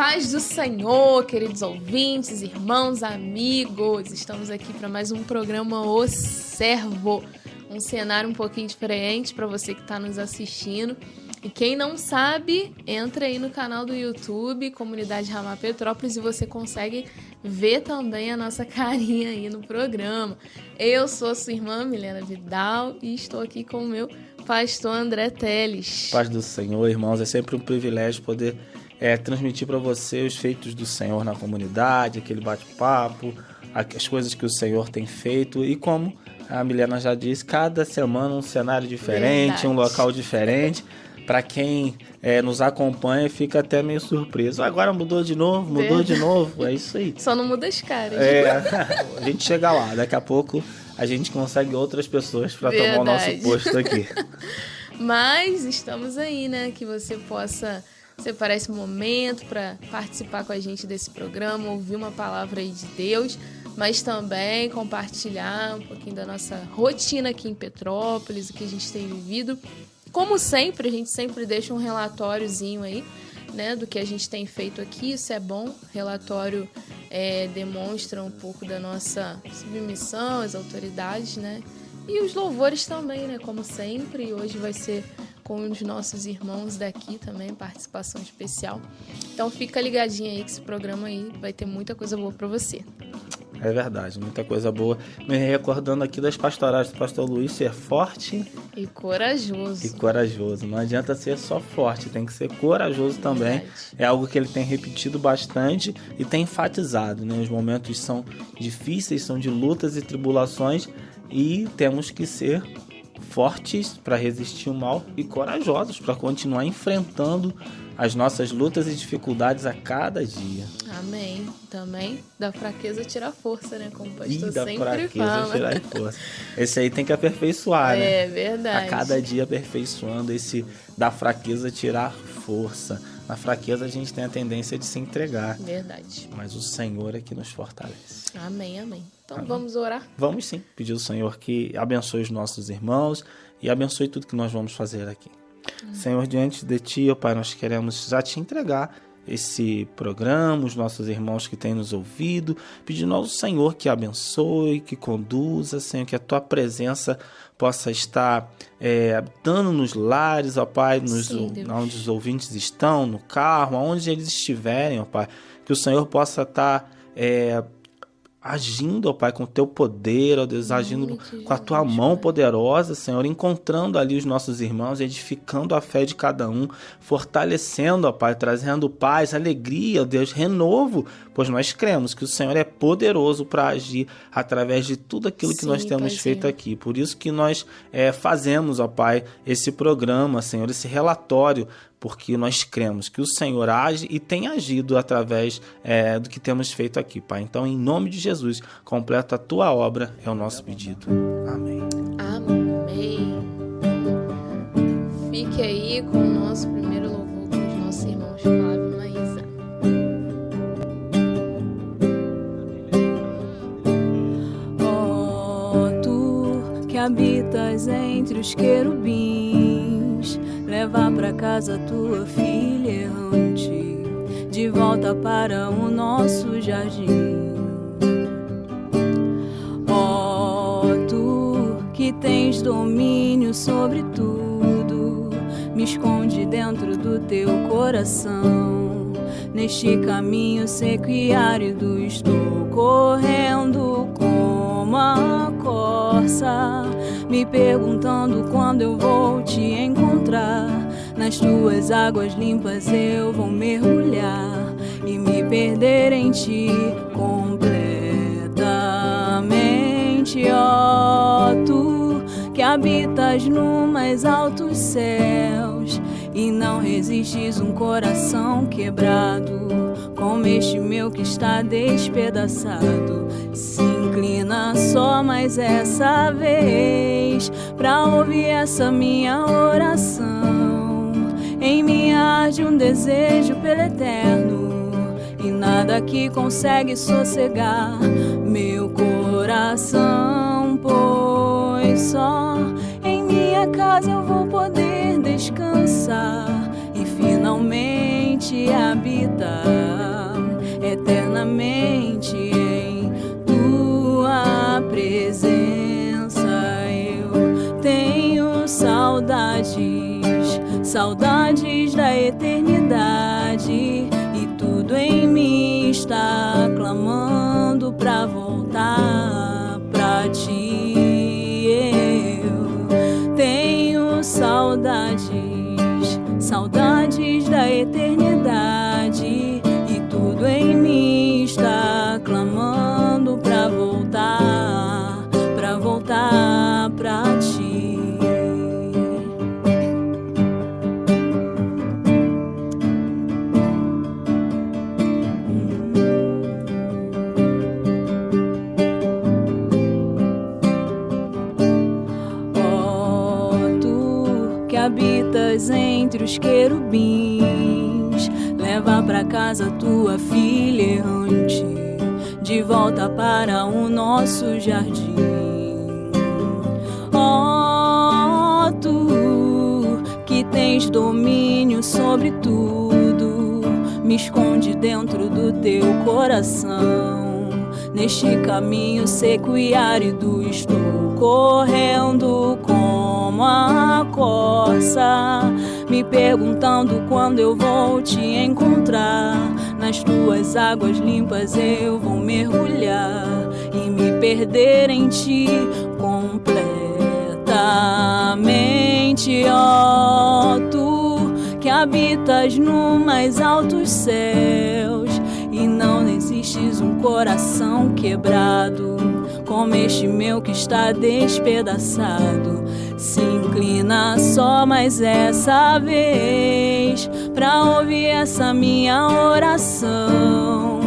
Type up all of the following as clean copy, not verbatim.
Paz do Senhor, queridos ouvintes, irmãos, amigos. Estamos aqui para mais um programa O Servo. Um cenário um pouquinho diferente para você que está nos assistindo. E quem não sabe, entra aí no canal do YouTube, Comunidade Ramar Petrópolis, e você consegue ver também a nossa carinha aí no programa. Eu sou a sua irmã, Milena Vidal, e estou aqui com o meu pastor André Teles. Paz do Senhor, irmãos, é sempre um privilégio poder transmitir para você os feitos do Senhor na comunidade, aquele bate-papo, as coisas que o Senhor tem feito. E como a Milena já disse, cada semana um cenário diferente, Verdade. Um local diferente. Para quem nos acompanha, fica até meio surpreso. Agora mudou de novo, é isso aí. Só não muda as caras. A gente chega lá, daqui a pouco a gente consegue outras pessoas para tomar o nosso posto aqui. Mas estamos aí, né? Que você possa separar esse momento para participar com a gente desse programa, ouvir uma palavra aí de Deus, mas também compartilhar um pouquinho da nossa rotina aqui em Petrópolis, o que a gente tem vivido. Como sempre, a gente sempre deixa um relatóriozinho aí, né, do que a gente tem feito aqui. Isso é bom. O relatório demonstra um pouco da nossa submissão às autoridades, né? E os louvores também, né, como sempre. Hoje vai ser com um dos nossos irmãos daqui também, participação especial. Então fica ligadinho aí que esse programa aí vai ter muita coisa boa para você. É verdade, muita coisa boa. Me recordando aqui das pastorais do pastor Luiz, ser forte e corajoso. Não adianta ser só forte, tem que ser corajoso também. Verdade. É algo que ele tem repetido bastante e tem enfatizado, né? Os momentos são difíceis, são de lutas e tribulações, e temos que ser fortes para resistir o mal e corajosos para continuar enfrentando as nossas lutas e dificuldades a cada dia. Amém. Também da fraqueza tirar força, né? Como o pastor da sempre fraqueza fala. tirar força. Esse aí tem que aperfeiçoar, né? É verdade. A cada dia aperfeiçoando esse da fraqueza tirar força. Na fraqueza a gente tem a tendência de se entregar. Verdade. Mas o Senhor é que nos fortalece. Amém, amém. Então vamos orar? Vamos sim. Pedir ao Senhor que abençoe os nossos irmãos e abençoe tudo que nós vamos fazer aqui. Senhor, diante de Ti, ó Pai, nós queremos já Te entregar esse programa, os nossos irmãos que têm nos ouvido, pedindo ao Senhor que abençoe, que conduza, Senhor, que a Tua presença possa estar habitando nos lares, ó Pai, onde os ouvintes estão, no carro, aonde eles estiverem, ó Pai, que o Senhor possa estar agindo, ó Pai, com o Teu poder, ó Deus, agindo com a Tua mão poderosa, Senhor, encontrando ali os nossos irmãos, edificando a fé de cada um, fortalecendo, ó Pai, trazendo paz, alegria, ó Deus, renovo, pois nós cremos que o Senhor é poderoso para agir através de tudo aquilo que nós temos feito aqui. Por isso que nós fazemos, ó Pai, esse programa, Senhor, esse relatório, porque nós cremos que o Senhor age e tem agido através do que temos feito aqui, Pai. Então, em nome de Jesus, completa a Tua obra, é o nosso pedido. Amém. Amém. Fique aí com o nosso primeiro louvor com os nossos irmãos Flávio e Maísa. Ó, Tu que habitas entre os querubins, leva pra casa tua filha errante, de volta para o nosso jardim. Ó, Tu que tens domínio sobre tudo, me esconde dentro do teu coração. Neste caminho seco e árido estou correndo como a corça, me perguntando quando eu vou te encontrar. Nas tuas águas limpas eu vou mergulhar e me perder em ti completamente. Ó, Tu que habitas no mais altos céus e não resistes um coração quebrado como este meu que está despedaçado. Se inclina só mais essa vez pra ouvir essa minha oração. Em mim arde um desejo pelo eterno e nada que consegue sossegar meu coração, pois só em minha casa eu vou poder descansar e finalmente eternamente habitar eternamente em tua presença. Eu tenho saudades da eternidade, e tudo em mim está clamando pra voltar pra ti. Eu tenho saudades da eternidade, e tudo em mim está clamando pra voltar pra ti. Habitas entre os querubins, leva pra casa tua filha errante, de volta para o nosso jardim. Ó, tu que tens domínio sobre tudo, me esconde dentro do teu coração. Neste caminho seco e árido estou correndo como a corça, me perguntando quando eu vou te encontrar. Nas tuas águas limpas eu vou mergulhar e me perder em ti completamente. Ó, tu que habitas no mais altos céus, e não existes um coração quebrado como este meu que está despedaçado. Se inclina só mais essa vez pra ouvir essa minha oração.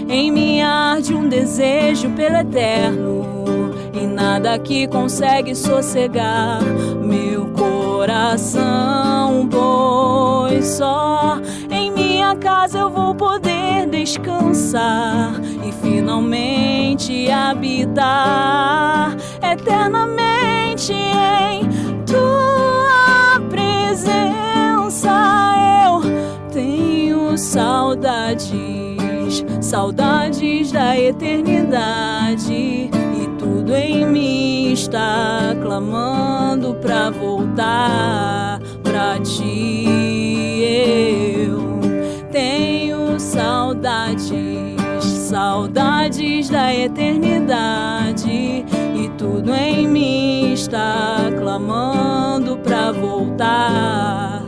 Em mim arde um desejo pelo eterno, e nada que consegue sossegar meu coração, pois só em minha casa eu vou poder descansar e finalmente habitar eternamente em tua presença. Eu tenho saudades da eternidade, e tudo em mim está clamando pra voltar pra ti. Eu tenho saudades da eternidade, e tudo em mim está clamando pra voltar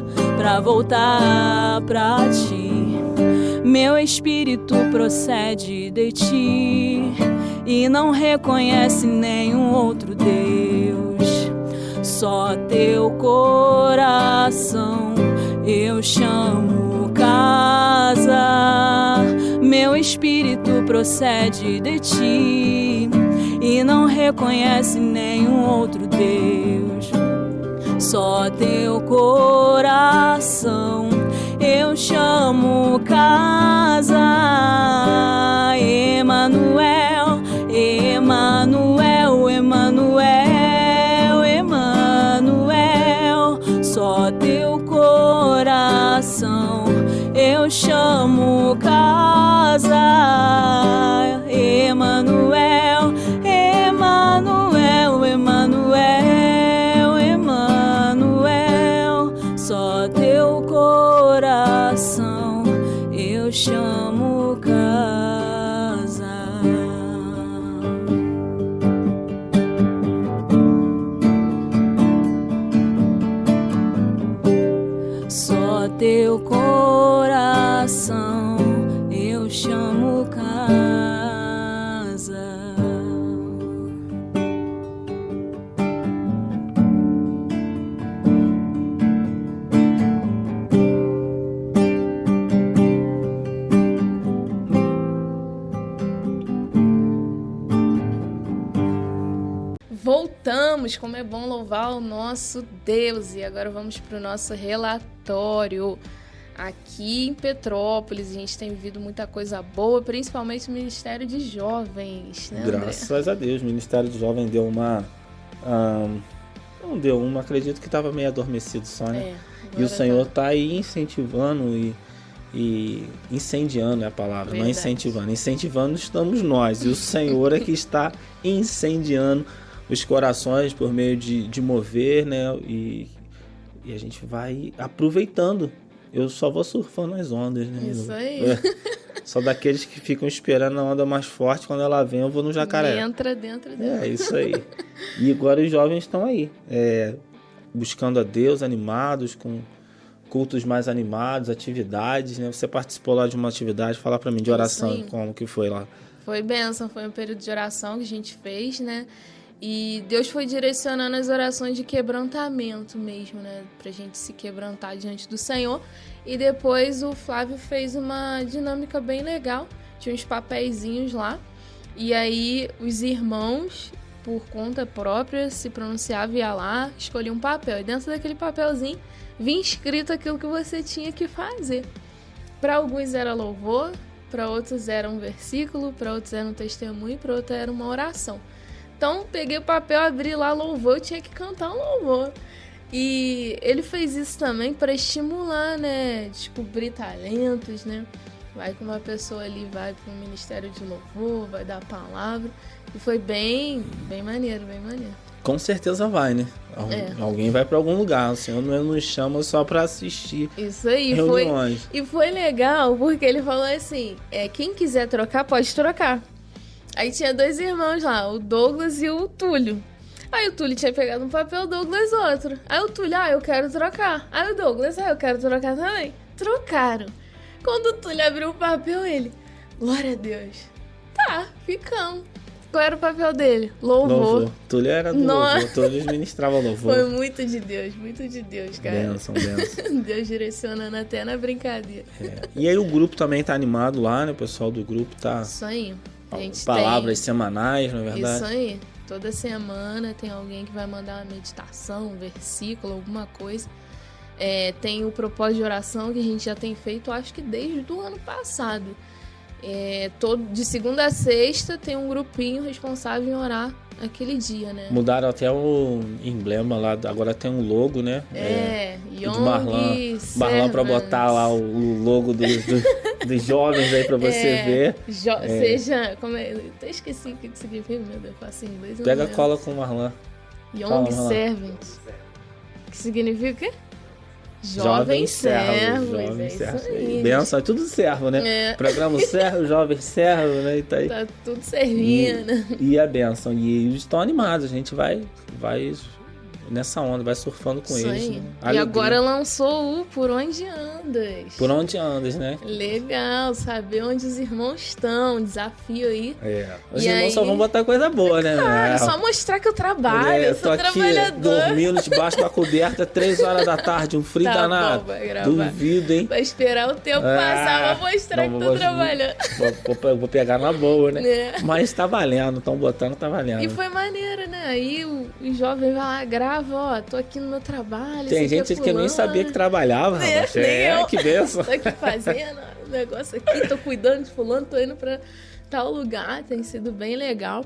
pra ti. Meu espírito procede de ti e não reconhece nenhum outro Deus. Só teu coração eu chamo casa. Meu espírito procede de ti e não reconhece nenhum outro Deus. Só teu coração eu chamo casa. Emanuel, Emanuel, Emanuel, Emanuel. Só teu coração eu chamo casa. Emanuel, Emanuel, Emanuel, Emanuel. Só teu coração eu chamo casa. Só teu coração eu chamo casa. Voltamos, como é bom louvar o nosso Deus. E agora vamos para o nosso relatório. Aqui em Petrópolis, a gente tem vivido muita coisa boa, principalmente o Ministério de Jovens, né, André? Graças a Deus, o Ministério de Jovem deu uma... não deu uma, acredito que estava meio adormecido só, né? E o Senhor está aí incentivando e e incendiando é a palavra, Verdade. não incentivando. Incentivando estamos nós, e o Senhor é que está incendiando os corações por meio de mover, né? E a gente vai aproveitando. Eu só vou surfando as ondas, né? Isso aí. Só daqueles que ficam esperando a onda mais forte, quando ela vem eu vou no jacaré. Entra dentro dela. É isso aí. E agora os jovens estão aí, buscando a Deus, animados, com cultos mais animados, atividades, né? Você participou lá de uma atividade, fala pra mim de oração, como que foi lá? Foi bênção, foi um período de oração que a gente fez, né? E Deus foi direcionando as orações de quebrantamento mesmo, né? Pra gente se quebrantar diante do Senhor. E depois o Flávio fez uma dinâmica bem legal. Tinha uns papeizinhos lá. E aí os irmãos, por conta própria, se pronunciavam, ia lá, escolhia um papel. E dentro daquele papelzinho vinha escrito aquilo que você tinha que fazer. Para alguns era louvor, para outros era um versículo, para outros era um testemunho, para outros era uma oração. Então, peguei o papel, abri lá louvor, eu tinha que cantar um louvor. E ele fez isso também para estimular, né? Descobrir talentos, né? Vai com uma pessoa ali, vai para um ministério de louvor, vai dar a palavra. E foi bem maneiro, bem maneiro. Com certeza vai, né? Alguém vai para algum lugar. O Senhor não nos chama só para assistir. Isso aí, reuniões. Foi legal, porque ele falou assim, quem quiser trocar, pode trocar. Aí tinha 2 irmãos lá, o Douglas e o Túlio. Aí o Túlio tinha pegado um papel, o Douglas outro. Aí o Túlio, eu quero trocar. Aí o Douglas, eu quero trocar também. Trocaram. Quando o Túlio abriu o papel, ele, glória a Deus. Tá, ficamos. Qual era o papel dele? Louvor. Túlio era do louvor, Túlio ministrava louvor. Foi muito de Deus, cara. Bênção. Deus direcionando até na brincadeira. E aí o grupo também tá animado lá, né? O pessoal do grupo tá... Isso aí. A gente palavras semanais, na verdade. Isso aí. Toda semana tem alguém que vai mandar uma meditação, um versículo, alguma coisa. Tem o propósito de oração que a gente já tem feito, acho que desde o ano passado. De segunda a sexta tem um grupinho responsável em orar aquele dia, né? Mudaram até o emblema lá, agora tem um logo, né? Young do Marlan pra botar lá o logo dos jovens aí pra você ver. Seja, como é? Eu até esqueci o que significa, meu Deus, eu faço em inglês. Pega cola com o Marlan. Young Servants. Que significa o quê? Jovens servos. Jovens servos. Benção, é tudo servo, né? Programa servo, jovem servo, né? Tá tudo servindo. E a benção. E eles estão animados, a gente vai nessa onda, vai surfando com isso eles. Né? E agora lançou o Por Onde Andas. Por Onde Andas, né? Legal, saber onde os irmãos estão, desafio aí. Os irmãos só vão botar coisa boa, né? Cara, só mostrar que eu trabalho, eu sou trabalhador. Dormindo debaixo da coberta, 3 horas da tarde, um frio danado. Duvido, hein? Vai esperar o tempo passar, vou mostrar que tô trabalhando. Vou pegar na boa, né? Mas tá valendo, estão botando, tá valendo. E foi maneiro, né? Aí o jovem vai lá, grava, tô aqui no meu trabalho. Tem gente que nem sabia que trabalhava, rapaz. Que benção. Tô aqui fazendo o negócio aqui, tô cuidando de fulano, tô indo pra tal lugar, tem sido bem legal.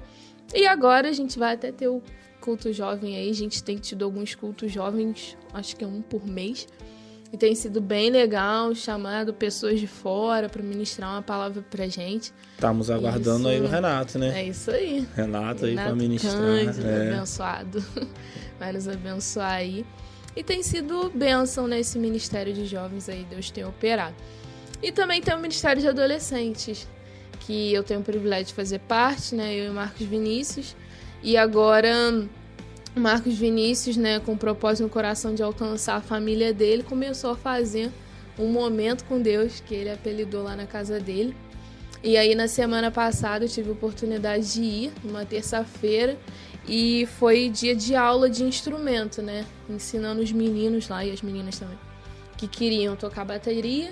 E agora a gente vai até ter o culto jovem aí, a gente tem tido alguns cultos jovens, acho que é um por mês. E tem sido bem legal, chamado pessoas de fora para ministrar uma palavra pra gente. Estamos aguardando aí o Renato, né? É isso aí. Renato aí para ministrar. Cândido, abençoado. Vai nos abençoar aí. E tem sido bênção nesse ministério de jovens aí, Deus tem operado. E também tem o ministério de adolescentes, que eu tenho o privilégio de fazer parte, né? Eu e Marcos Vinícius. E agora... Marcos Vinícius, né, com o propósito no coração de alcançar a família dele, começou a fazer um momento com Deus, que ele apelidou lá na casa dele. E aí, na semana passada, eu tive a oportunidade de ir, numa terça-feira, e foi dia de aula de instrumento, né, ensinando os meninos lá, e as meninas também, que queriam tocar bateria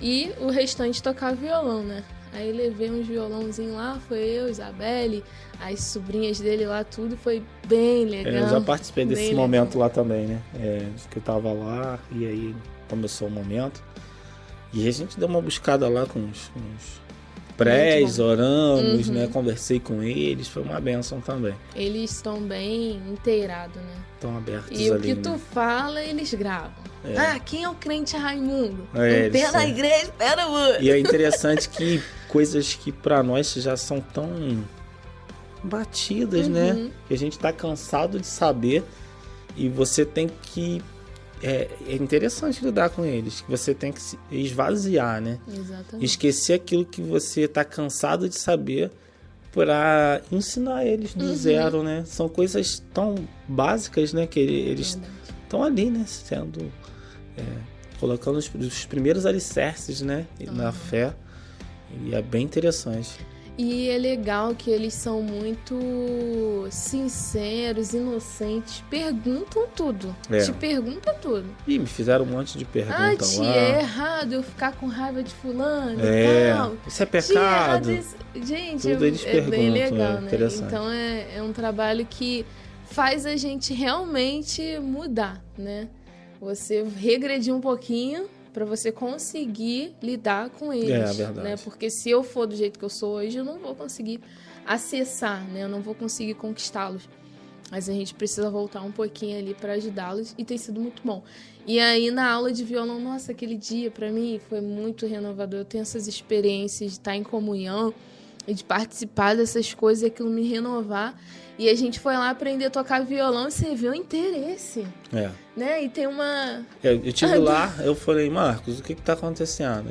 e o restante tocar violão, né. Aí levei uns violãozinhos lá, foi eu, Isabelle, as sobrinhas dele lá, tudo, foi bem legal. Eu já participei desse momento lá também, né? Que eu tava lá e aí começou o momento. E a gente deu uma buscada lá com prés, oramos, né? Conversei com eles, foi uma bênção também. Eles estão bem inteirados, né? Estão abertos E ali. o que tu fala, eles gravam. Quem é o crente Raimundo? Pé na igreja, pé no muro. E é interessante que coisas que pra nós já são tão batidas, né? Que a gente tá cansado de saber e você tem que... É interessante lidar com eles, que você tem que se esvaziar, né? Exatamente. Esquecer aquilo que você tá cansado de saber para ensinar eles do zero, né? São coisas tão básicas, né? Que eles estão ali, né? Sendo... colocando os primeiros alicerces, né? Na fé. E é bem interessante. E é legal que eles são muito sinceros, inocentes, perguntam tudo. Te perguntam tudo. E me fizeram um monte de perguntas lá. É errado eu ficar com raiva de fulano e tal. Isso é pecado. Gente, tudo eles perguntam, bem legal, né? Interessante. Então é um trabalho que faz a gente realmente mudar, né? Você regredir um pouquinho para você conseguir lidar com eles. É verdade. Né? Porque se eu for do jeito que eu sou hoje, eu não vou conseguir acessar, né? Eu não vou conseguir conquistá-los. Mas a gente precisa voltar um pouquinho ali para ajudá-los e tem sido muito bom. E aí na aula de violão, nossa, aquele dia para mim foi muito renovador. Eu tenho essas experiências de estar em comunhão e de participar dessas coisas e aquilo me renovar. E a gente foi lá aprender a tocar violão e você vê o interesse. Né? E tem uma... Eu tive lá, eu falei, Marcos, o que tá acontecendo?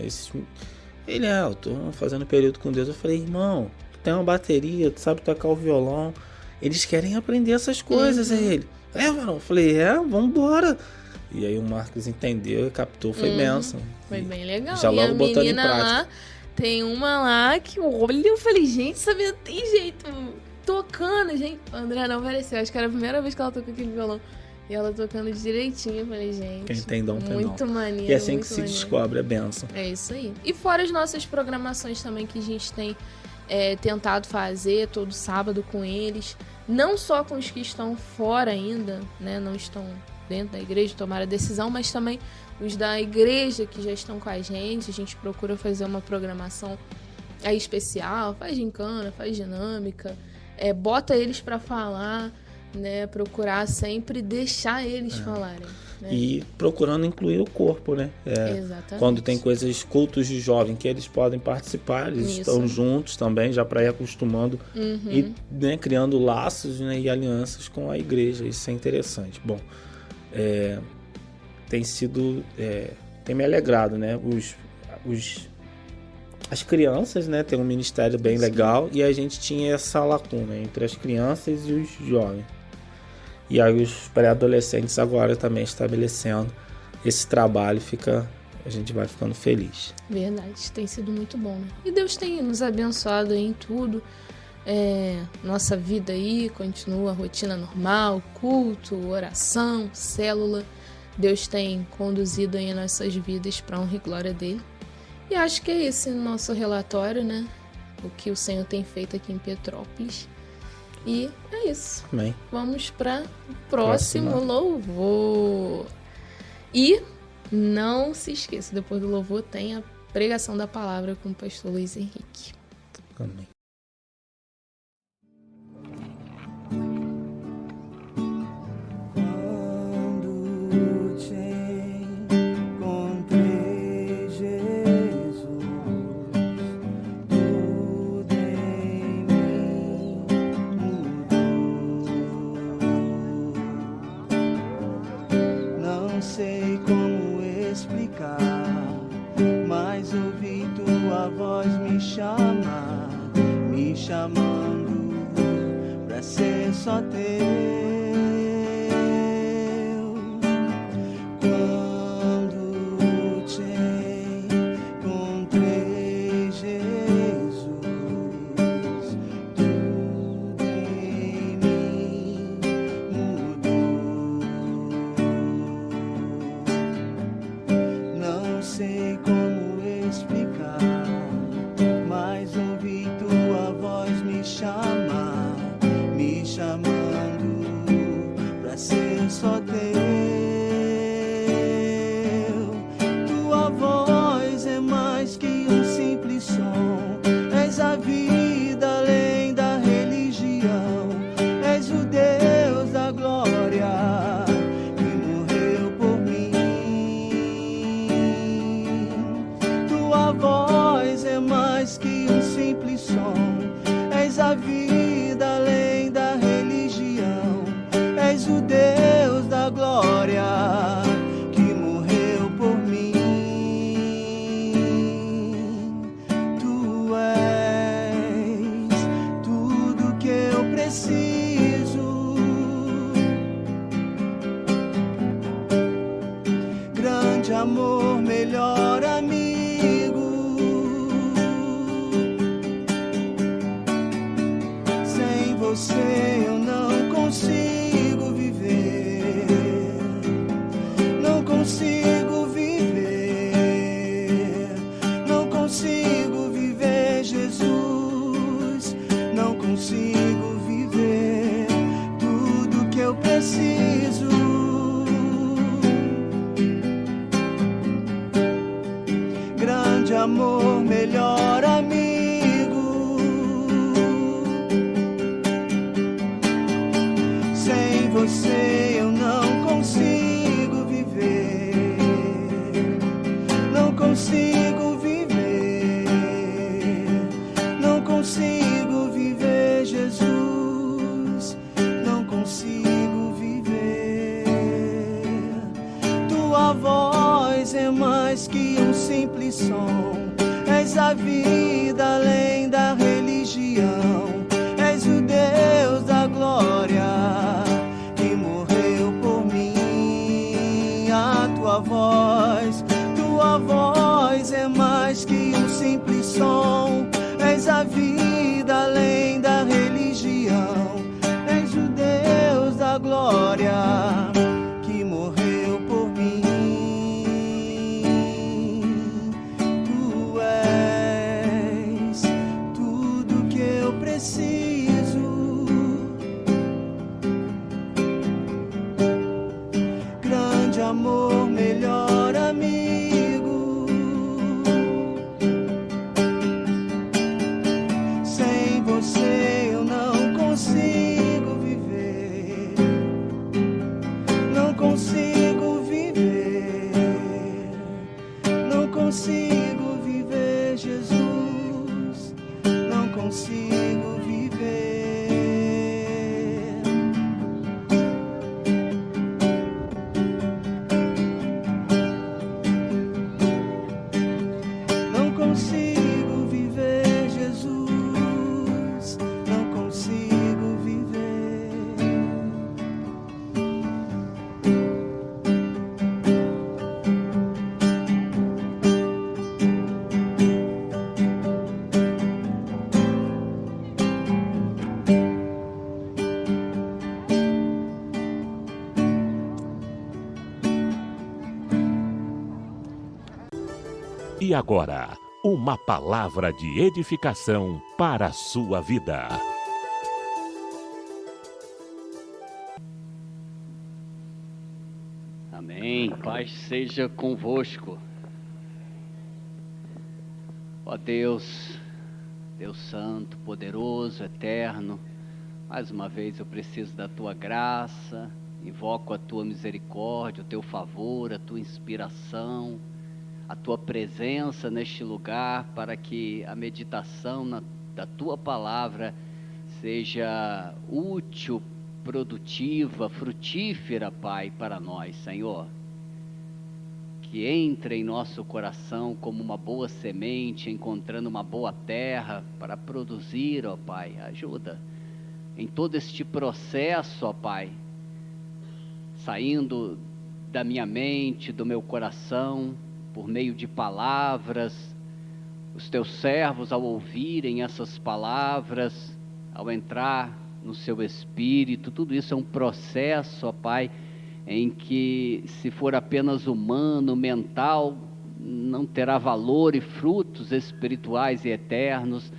Eu tô fazendo período com Deus. Eu falei, irmão, tu tem uma bateria, tu sabe tocar o violão. Eles querem aprender essas coisas. Aí ele, varão. Eu falei, vambora. E aí o Marcos entendeu e captou, foi bênção. Foi bem legal. Já logo e a botando em menina prática. Lá, tem uma lá que olha, eu falei, gente, sabia, tem jeito... Tocando, gente. A André não mereceu. Acho que era a primeira vez que ela tocou aquele violão. E ela tocando direitinho. Eu falei, gente. Quem tem dom, tem dom. Muito maneiro. E é assim que se maneiro. descobre, é bênção. É isso aí. E fora as nossas programações também que a gente tem tentado fazer todo sábado com eles. Não só com os que estão fora ainda, né? Não estão dentro da igreja, tomaram a decisão, mas também os da igreja que já estão com a gente. A gente procura fazer uma programação especial. Faz gincana, faz dinâmica. Bota eles para falar, né? Procurar sempre deixar eles falarem. Né? E procurando incluir o corpo, né? Exatamente. Quando tem coisas, cultos de jovem que eles podem participar, eles estão juntos também, já para ir acostumando e, né, criando laços, né, e alianças com a igreja. Isso é interessante. Bom, tem sido... tem me alegrado, né? As crianças, né, tem um ministério bem legal e a gente tinha essa lacuna entre as crianças e os jovens. E aí os pré-adolescentes agora também estabelecendo esse trabalho, a gente vai ficando feliz. Verdade, tem sido muito bom, né? E Deus tem nos abençoado aí em tudo. Nossa vida aí continua a rotina normal, culto, oração, célula. Deus tem conduzido aí nossas vidas para honra e glória dele. E acho que é esse o nosso relatório, né? O que o Senhor tem feito aqui em Petrópolis. E é isso. Amém. Vamos para o próximo louvor. E não se esqueça, depois do louvor tem a pregação da palavra com o pastor Luiz Henrique. Amém. Me chamando pra ser só teu. Quando te encontrei, Jesus, tudo em mim mudou. Não sei como explicar, mas ouvi tua voz me chamar, me chamando amor, melhor amigo. Sem você eu não consigo viver. Não consigo viver. Não consigo viver, Jesus. Não consigo viver tudo que eu preciso. Grande amor, melhor amigo. Sem você eu não consigo viver. Não consigo viver. Não consigo viver, Jesus. Não consigo viver. Tua voz é mais que um simples som. És a vida além da religião. És o Deus da glória que morreu por mim. A tua voz é mais que um simples som. És a vida além da religião. És o Deus da glória que morreu por mim. Tu és tudo que eu preciso. Grande amor, melhor amigo. Sem você eu não consigo viver. Não consigo viver. Não consigo viver, Jesus. Não consigo viver. Não consigo viver, Jesus. Não consigo viver. E agora, uma palavra de edificação para a sua vida. Amém. Paz seja convosco. Ó Deus, Deus Santo, poderoso, eterno, mais uma vez eu preciso da Tua graça, invoco a Tua misericórdia, o Teu favor, a Tua inspiração, a Tua presença neste lugar, para que a meditação da Tua palavra seja útil, produtiva, frutífera, Pai, para nós, Senhor. Que entre em nosso coração como uma boa semente, encontrando uma boa terra para produzir, ó Pai. Ajuda em todo este processo, ó Pai, saindo da minha mente, do meu coração, por meio de palavras, os teus servos ao ouvirem essas palavras, ao entrar no seu espírito, tudo isso é um processo, ó Pai, em que se for apenas humano, mental, não terá valor e frutos espirituais e eternos,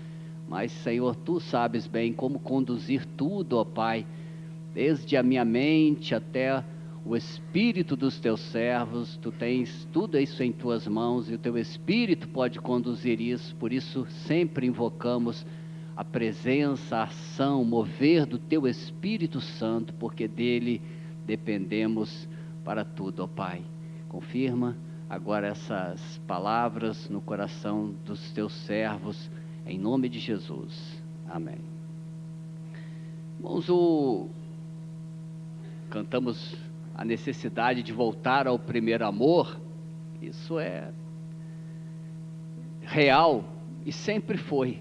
mas Senhor, Tu sabes bem como conduzir tudo, ó Pai, desde a minha mente até o espírito dos teus servos. Tu tens tudo isso em tuas mãos e o teu espírito pode conduzir isso. Por isso sempre invocamos a presença, a ação, o mover do teu Espírito Santo, porque dele dependemos para tudo, ó Pai. Confirma agora essas palavras no coração dos teus servos, em nome de Jesus. Amém. Irmãos, cantamos a necessidade de voltar ao primeiro amor. Isso é real e sempre foi.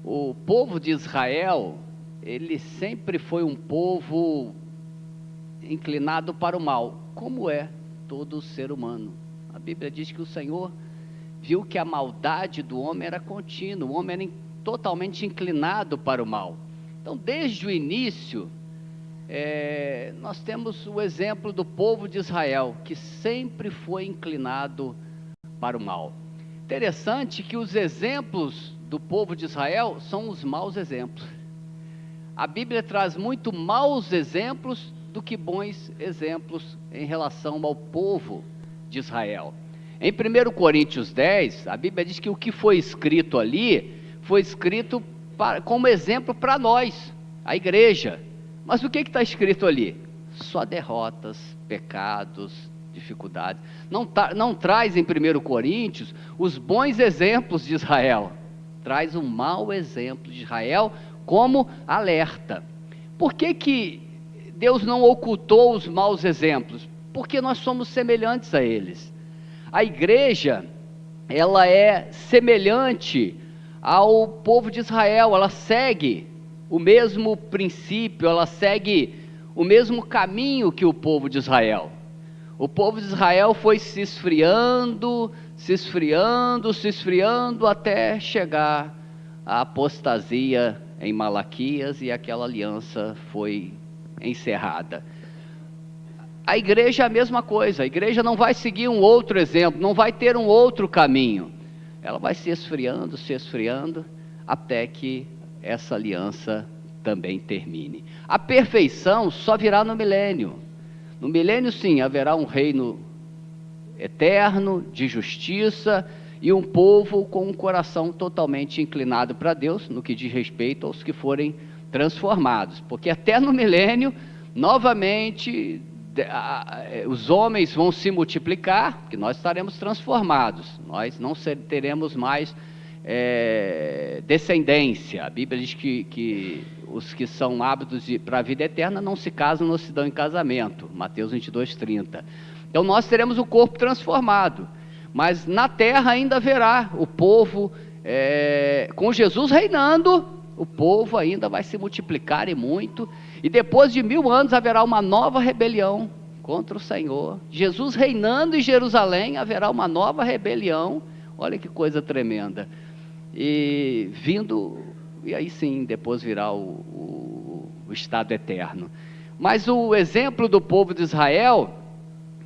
O povo de Israel, ele sempre foi um povo inclinado para o mal, como é todo ser humano. A Bíblia diz que o Senhor viu que a maldade do homem era contínua, o homem era totalmente inclinado para o mal. Então, desde o início, nós temos o exemplo do povo de Israel, que sempre foi inclinado para o mal. Interessante que os exemplos do povo de Israel são os maus exemplos. A Bíblia traz muito maus exemplos do que bons exemplos em relação ao povo de Israel. Em 1 Coríntios 10, a Bíblia diz que o que foi escrito ali, foi escrito como exemplo para nós, a igreja. Mas o que está escrito ali? Só derrotas, pecados, dificuldades. Não traz em 1 Coríntios os bons exemplos de Israel, traz um mau exemplo de Israel como alerta. Por que Deus não ocultou os maus exemplos? Porque nós somos semelhantes a eles. A igreja, ela é semelhante ao povo de Israel, ela segue o mesmo princípio, ela segue o mesmo caminho que o povo de Israel. O povo de Israel foi se esfriando, até chegar à apostasia em Malaquias, e aquela aliança foi encerrada. A igreja é a mesma coisa, a igreja não vai seguir um outro exemplo, não vai ter um outro caminho. Ela vai se esfriando, até que essa aliança também termine. A perfeição só virá no milênio. No milênio, sim, haverá um reino eterno, de justiça, e um povo com um coração totalmente inclinado para Deus, no que diz respeito aos que forem transformados. Porque até no milênio, novamente, os homens vão se multiplicar, porque nós estaremos transformados, nós não teremos mais descendência. A Bíblia diz que os que são aptos para a vida eterna não se casam, não se dão em casamento, Mateus 22:30. Então nós teremos o corpo transformado, mas na terra ainda haverá o povo, com Jesus reinando, o povo ainda vai se multiplicar e muito, e depois de 1000 anos haverá uma nova rebelião contra o Senhor. Jesus reinando em Jerusalém, haverá uma nova rebelião. Olha que coisa tremenda. E aí sim, depois virá o estado eterno. Mas o exemplo do povo de Israel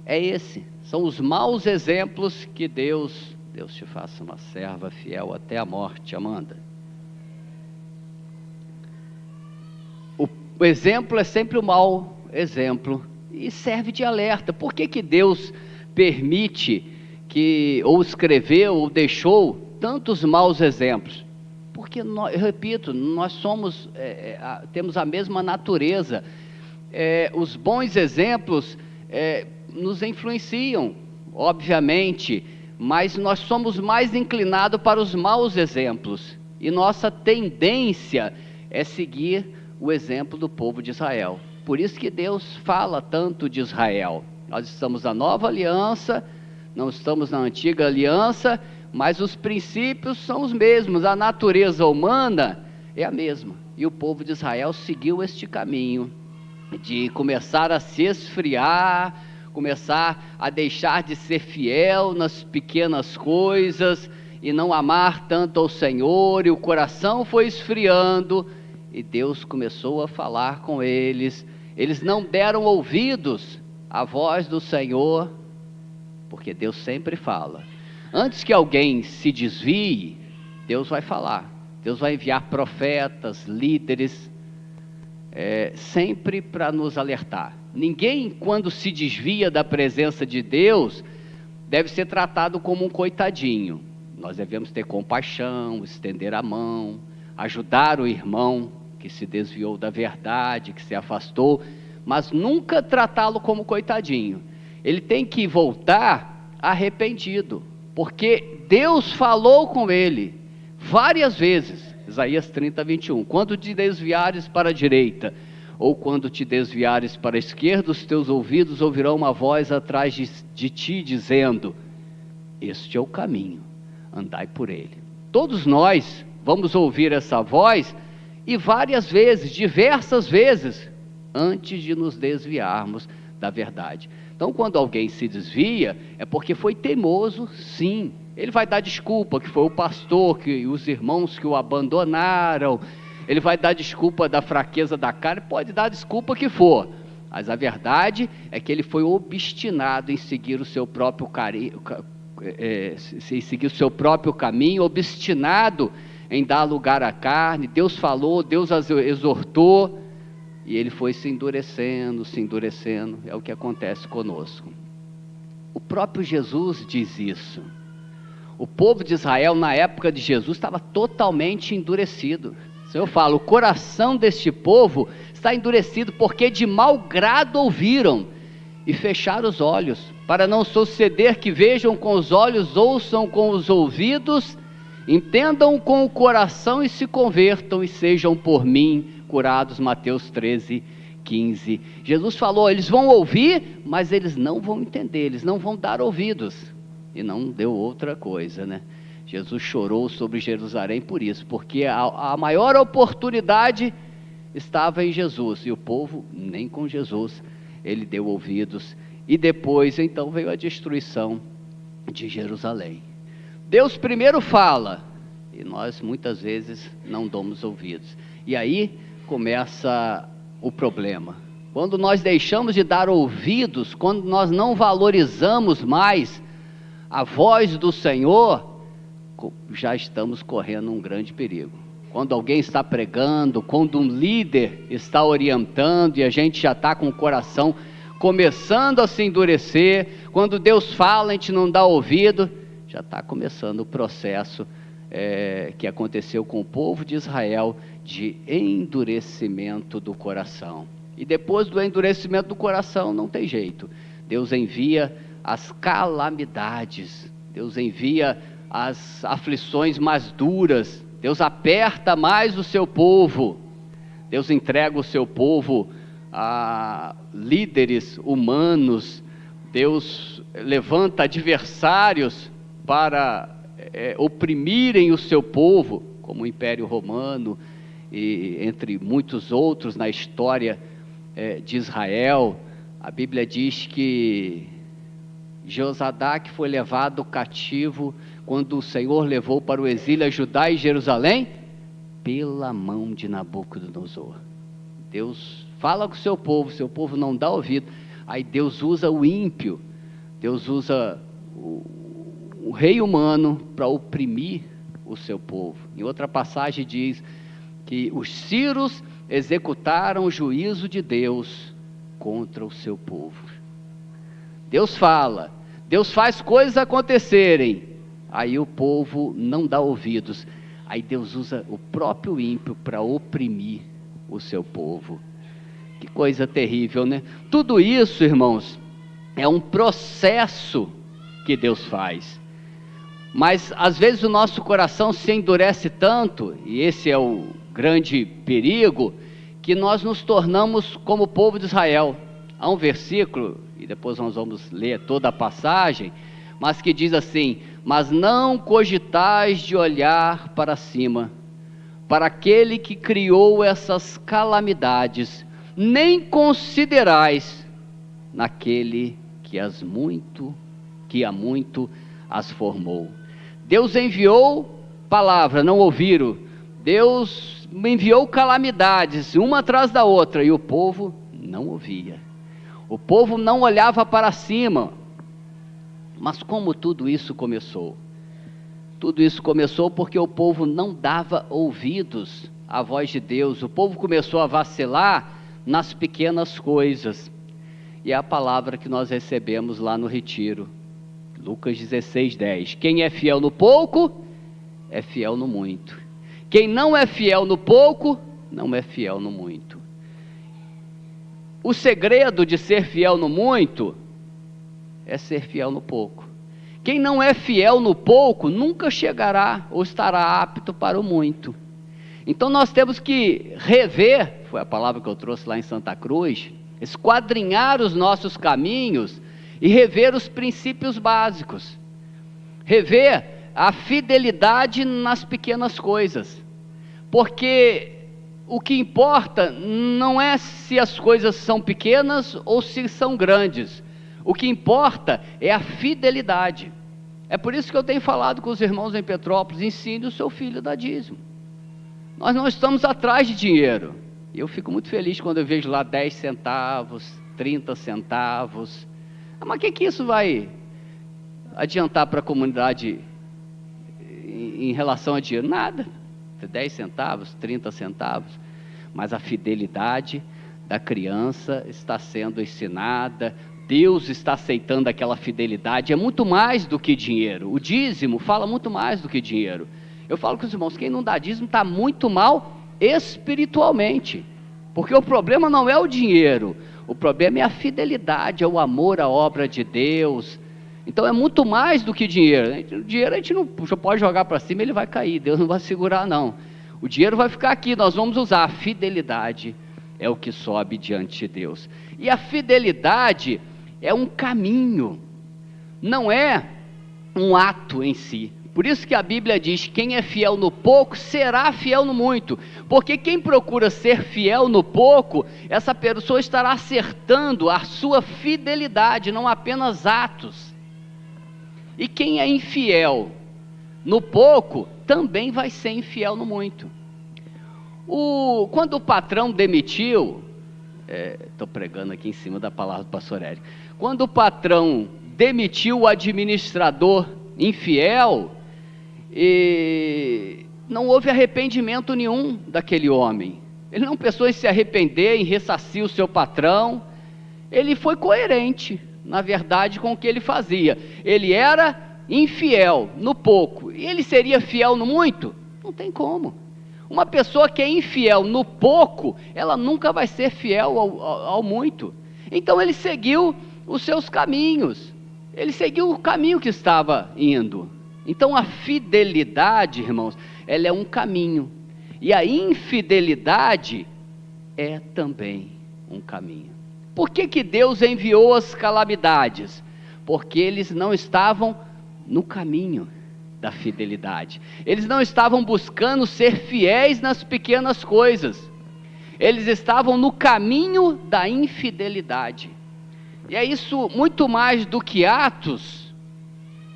é esse. São os maus exemplos que Deus te faça uma serva fiel até a morte, Amanda. O exemplo é sempre o mau exemplo e serve de alerta. Por que Deus permite ou escreveu, ou deixou tantos maus exemplos? Porque, eu repito, nós somos, temos a mesma natureza. Os bons exemplos nos influenciam, obviamente, mas nós somos mais inclinados para os maus exemplos. E nossa tendência é seguir o exemplo do povo de Israel. Por isso que Deus fala tanto de Israel. Nós estamos na nova aliança, não estamos na antiga aliança, mas os princípios são os mesmos, a natureza humana é a mesma. E o povo de Israel seguiu este caminho de começar a se esfriar, começar a deixar de ser fiel nas pequenas coisas e não amar tanto ao Senhor, e o coração foi esfriando, e Deus começou a falar com eles. Eles não deram ouvidos à voz do Senhor, porque Deus sempre fala. Antes que alguém se desvie, Deus vai falar. Deus vai enviar profetas, líderes, sempre para nos alertar. Ninguém, quando se desvia da presença de Deus, deve ser tratado como um coitadinho. Nós devemos ter compaixão, estender a mão, ajudar o irmão que se desviou da verdade, que se afastou, mas nunca tratá-lo como coitadinho. Ele tem que voltar arrependido, porque Deus falou com ele várias vezes. Isaías 30:21, quando te desviares para a direita, ou quando te desviares para a esquerda, os teus ouvidos ouvirão uma voz atrás de ti, dizendo, este é o caminho, andai por ele. Todos nós vamos ouvir essa voz, e várias vezes, diversas vezes, antes de nos desviarmos da verdade. Então, quando alguém se desvia, é porque foi teimoso, sim. Ele vai dar desculpa que foi o pastor, que os irmãos que o abandonaram. Ele vai dar desculpa da fraqueza da carne, pode dar desculpa que for. Mas a verdade é que ele foi obstinado em seguir o seu próprio seguir o seu próprio caminho, obstinado em dar lugar à carne. Deus falou, Deus exortou, e ele foi se endurecendo. É o que acontece conosco. O próprio Jesus diz isso. O povo de Israel, na época de Jesus, estava totalmente endurecido. O Senhor fala, o coração deste povo está endurecido, porque de mau grado ouviram e fecharam os olhos, para não suceder que vejam com os olhos, ouçam com os ouvidos, entendam com o coração e se convertam e sejam por mim curados. Mateus 13:15. Jesus falou, eles vão ouvir, mas eles não vão entender, eles não vão dar ouvidos. E não deu outra coisa, né? Jesus chorou sobre Jerusalém por isso, porque a maior oportunidade estava em Jesus, e o povo nem com Jesus ele deu ouvidos. E depois então veio a destruição de Jerusalém. Deus primeiro fala, e nós muitas vezes não damos ouvidos, e aí começa o problema. Quando nós deixamos de dar ouvidos, quando nós não valorizamos mais a voz do Senhor, já estamos correndo um grande perigo. Quando alguém está pregando, quando um líder está orientando e a gente já está com o coração começando a se endurecer, quando Deus fala, a gente não dá ouvido, já está começando o processo que aconteceu com o povo de Israel, de endurecimento do coração. E depois do endurecimento do coração, não tem jeito. Deus envia as calamidades, Deus envia as aflições mais duras, Deus aperta mais o seu povo, Deus entrega o seu povo a líderes humanos, Deus levanta adversários para oprimirem o seu povo, como o Império Romano, e entre muitos outros na história de Israel. A Bíblia diz que Josadaque foi levado cativo quando o Senhor levou para o exílio a Judá e Jerusalém, pela mão de Nabucodonosor. Deus fala com o seu povo não dá ouvido, aí Deus usa o ímpio, Deus usa o rei humano para oprimir o seu povo. Em outra passagem diz que os Círios executaram o juízo de Deus contra o seu povo. Deus fala, Deus faz coisas acontecerem, aí o povo não dá ouvidos, aí Deus usa o próprio ímpio para oprimir o seu povo. Que coisa terrível, né? Tudo isso, irmãos, é um processo que Deus faz. Mas às vezes o nosso coração se endurece tanto, e esse é o grande perigo, que nós nos tornamos como o povo de Israel. Há um versículo, e depois nós vamos ler toda a passagem, mas que diz assim: mas não cogitais de olhar para cima, para aquele que criou essas calamidades, nem considerais naquele que há muito as formou. Deus enviou palavra, não ouviram. Deus enviou calamidades, uma atrás da outra, e o povo não ouvia. O povo não olhava para cima. Mas como tudo isso começou? Tudo isso começou porque o povo não dava ouvidos à voz de Deus. O povo começou a vacilar nas pequenas coisas. E é a palavra que nós recebemos lá no retiro. Lucas 16:10. Quem é fiel no pouco, é fiel no muito. Quem não é fiel no pouco, não é fiel no muito. O segredo de ser fiel no muito é ser fiel no pouco. Quem não é fiel no pouco nunca chegará ou estará apto para o muito. Então nós temos que rever, foi a palavra que eu trouxe lá em Santa Cruz, esquadrinhar os nossos caminhos e rever os princípios básicos. Rever a fidelidade nas pequenas coisas. Porque o que importa não é se as coisas são pequenas ou se são grandes. O que importa é a fidelidade. É por isso que eu tenho falado com os irmãos em Petrópolis: ensine o seu filho a dar dízimo. Nós não estamos atrás de dinheiro. Eu fico muito feliz quando eu vejo lá 10 centavos, 30 centavos. Mas o que isso vai adiantar para a comunidade em relação a dinheiro? Nada. 10 centavos, 30 centavos. Mas a fidelidade da criança está sendo ensinada. Deus está aceitando aquela fidelidade. É muito mais do que dinheiro. O dízimo fala muito mais do que dinheiro. Eu falo com os irmãos: quem não dá dízimo está muito mal espiritualmente. Porque o problema não é o dinheiro. O problema é a fidelidade, é o amor à obra de Deus. Então é muito mais do que dinheiro. O dinheiro a gente não pode jogar para cima, ele vai cair. Deus não vai segurar, não. O dinheiro vai ficar aqui, nós vamos usar. A fidelidade é o que sobe diante de Deus. E a fidelidade é um caminho, não é um ato em si. Por isso que a Bíblia diz: quem é fiel no pouco, será fiel no muito. Porque quem procura ser fiel no pouco, essa pessoa estará acertando a sua fidelidade, não apenas atos. E quem é infiel no pouco, também vai ser infiel no muito. Quando o patrão demitiu, estou pregando aqui em cima da palavra do pastor Érico. Quando o patrão demitiu o administrador infiel, não houve arrependimento nenhum daquele homem. Ele não pensou em se arrepender, em ressarcir o seu patrão. Ele foi coerente, na verdade, com o que ele fazia. Ele era infiel no pouco, e ele seria fiel no muito? Não tem como. Uma pessoa que é infiel no pouco, ela nunca vai ser fiel ao muito. Então ele seguiu os seus caminhos, ele seguiu o caminho que estava indo. Então a fidelidade, irmãos, ela é um caminho, e a infidelidade é também um caminho. Por que Deus enviou as calamidades? Porque eles não estavam no caminho da fidelidade. Eles não estavam buscando ser fiéis nas pequenas coisas. Eles estavam no caminho da infidelidade. E é isso, muito mais do que atos,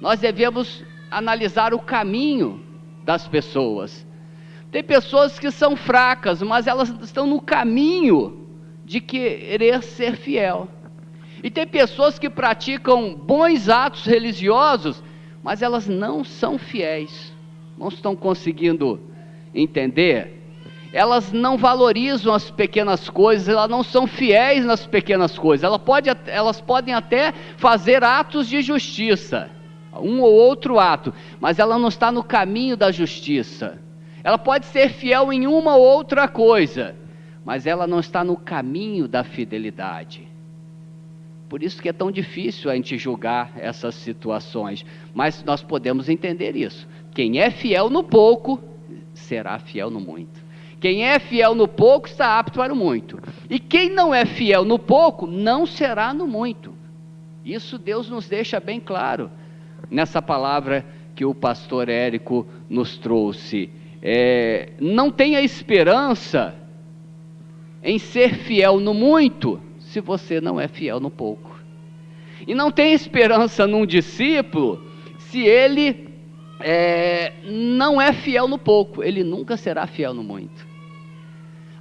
nós devemos analisar o caminho das pessoas. Tem pessoas que são fracas, mas elas estão no caminho de querer ser fiel. E tem pessoas que praticam bons atos religiosos, mas elas não são fiéis. Não estão conseguindo entender? Elas não valorizam as pequenas coisas, elas não são fiéis nas pequenas coisas. Elas podem até fazer atos de justiça, um ou outro ato, mas ela não está no caminho da justiça. Ela pode ser fiel em uma ou outra coisa, mas ela não está no caminho da fidelidade. Por isso que é tão difícil a gente julgar essas situações, mas nós podemos entender isso. Quem é fiel no pouco, será fiel no muito. Quem é fiel no pouco, está apto para o muito. E quem não é fiel no pouco, não será no muito. Isso Deus nos deixa bem claro nessa palavra que o pastor Érico nos trouxe. Não tenha esperança em ser fiel no muito, se você não é fiel no pouco. E não tem esperança num discípulo, se ele não é fiel no pouco, ele nunca será fiel no muito.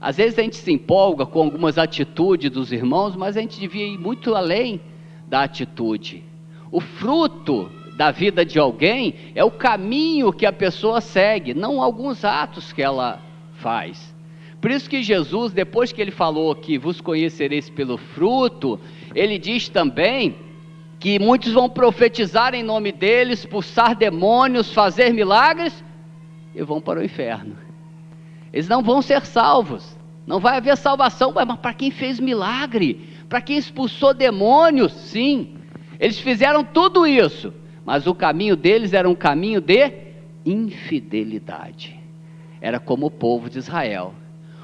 Às vezes a gente se empolga com algumas atitudes dos irmãos, mas a gente devia ir muito além da atitude. O fruto da vida de alguém é o caminho que a pessoa segue, não alguns atos que ela faz. Por isso que Jesus, depois que ele falou que vos conhecereis pelo fruto, ele diz também que muitos vão profetizar em nome dele, expulsar demônios, fazer milagres, e vão para o inferno. Eles não vão ser salvos, não vai haver salvação. Mas para quem fez milagre, para quem expulsou demônios, sim, eles fizeram tudo isso, mas o caminho deles era um caminho de infidelidade. Era como o povo de Israel.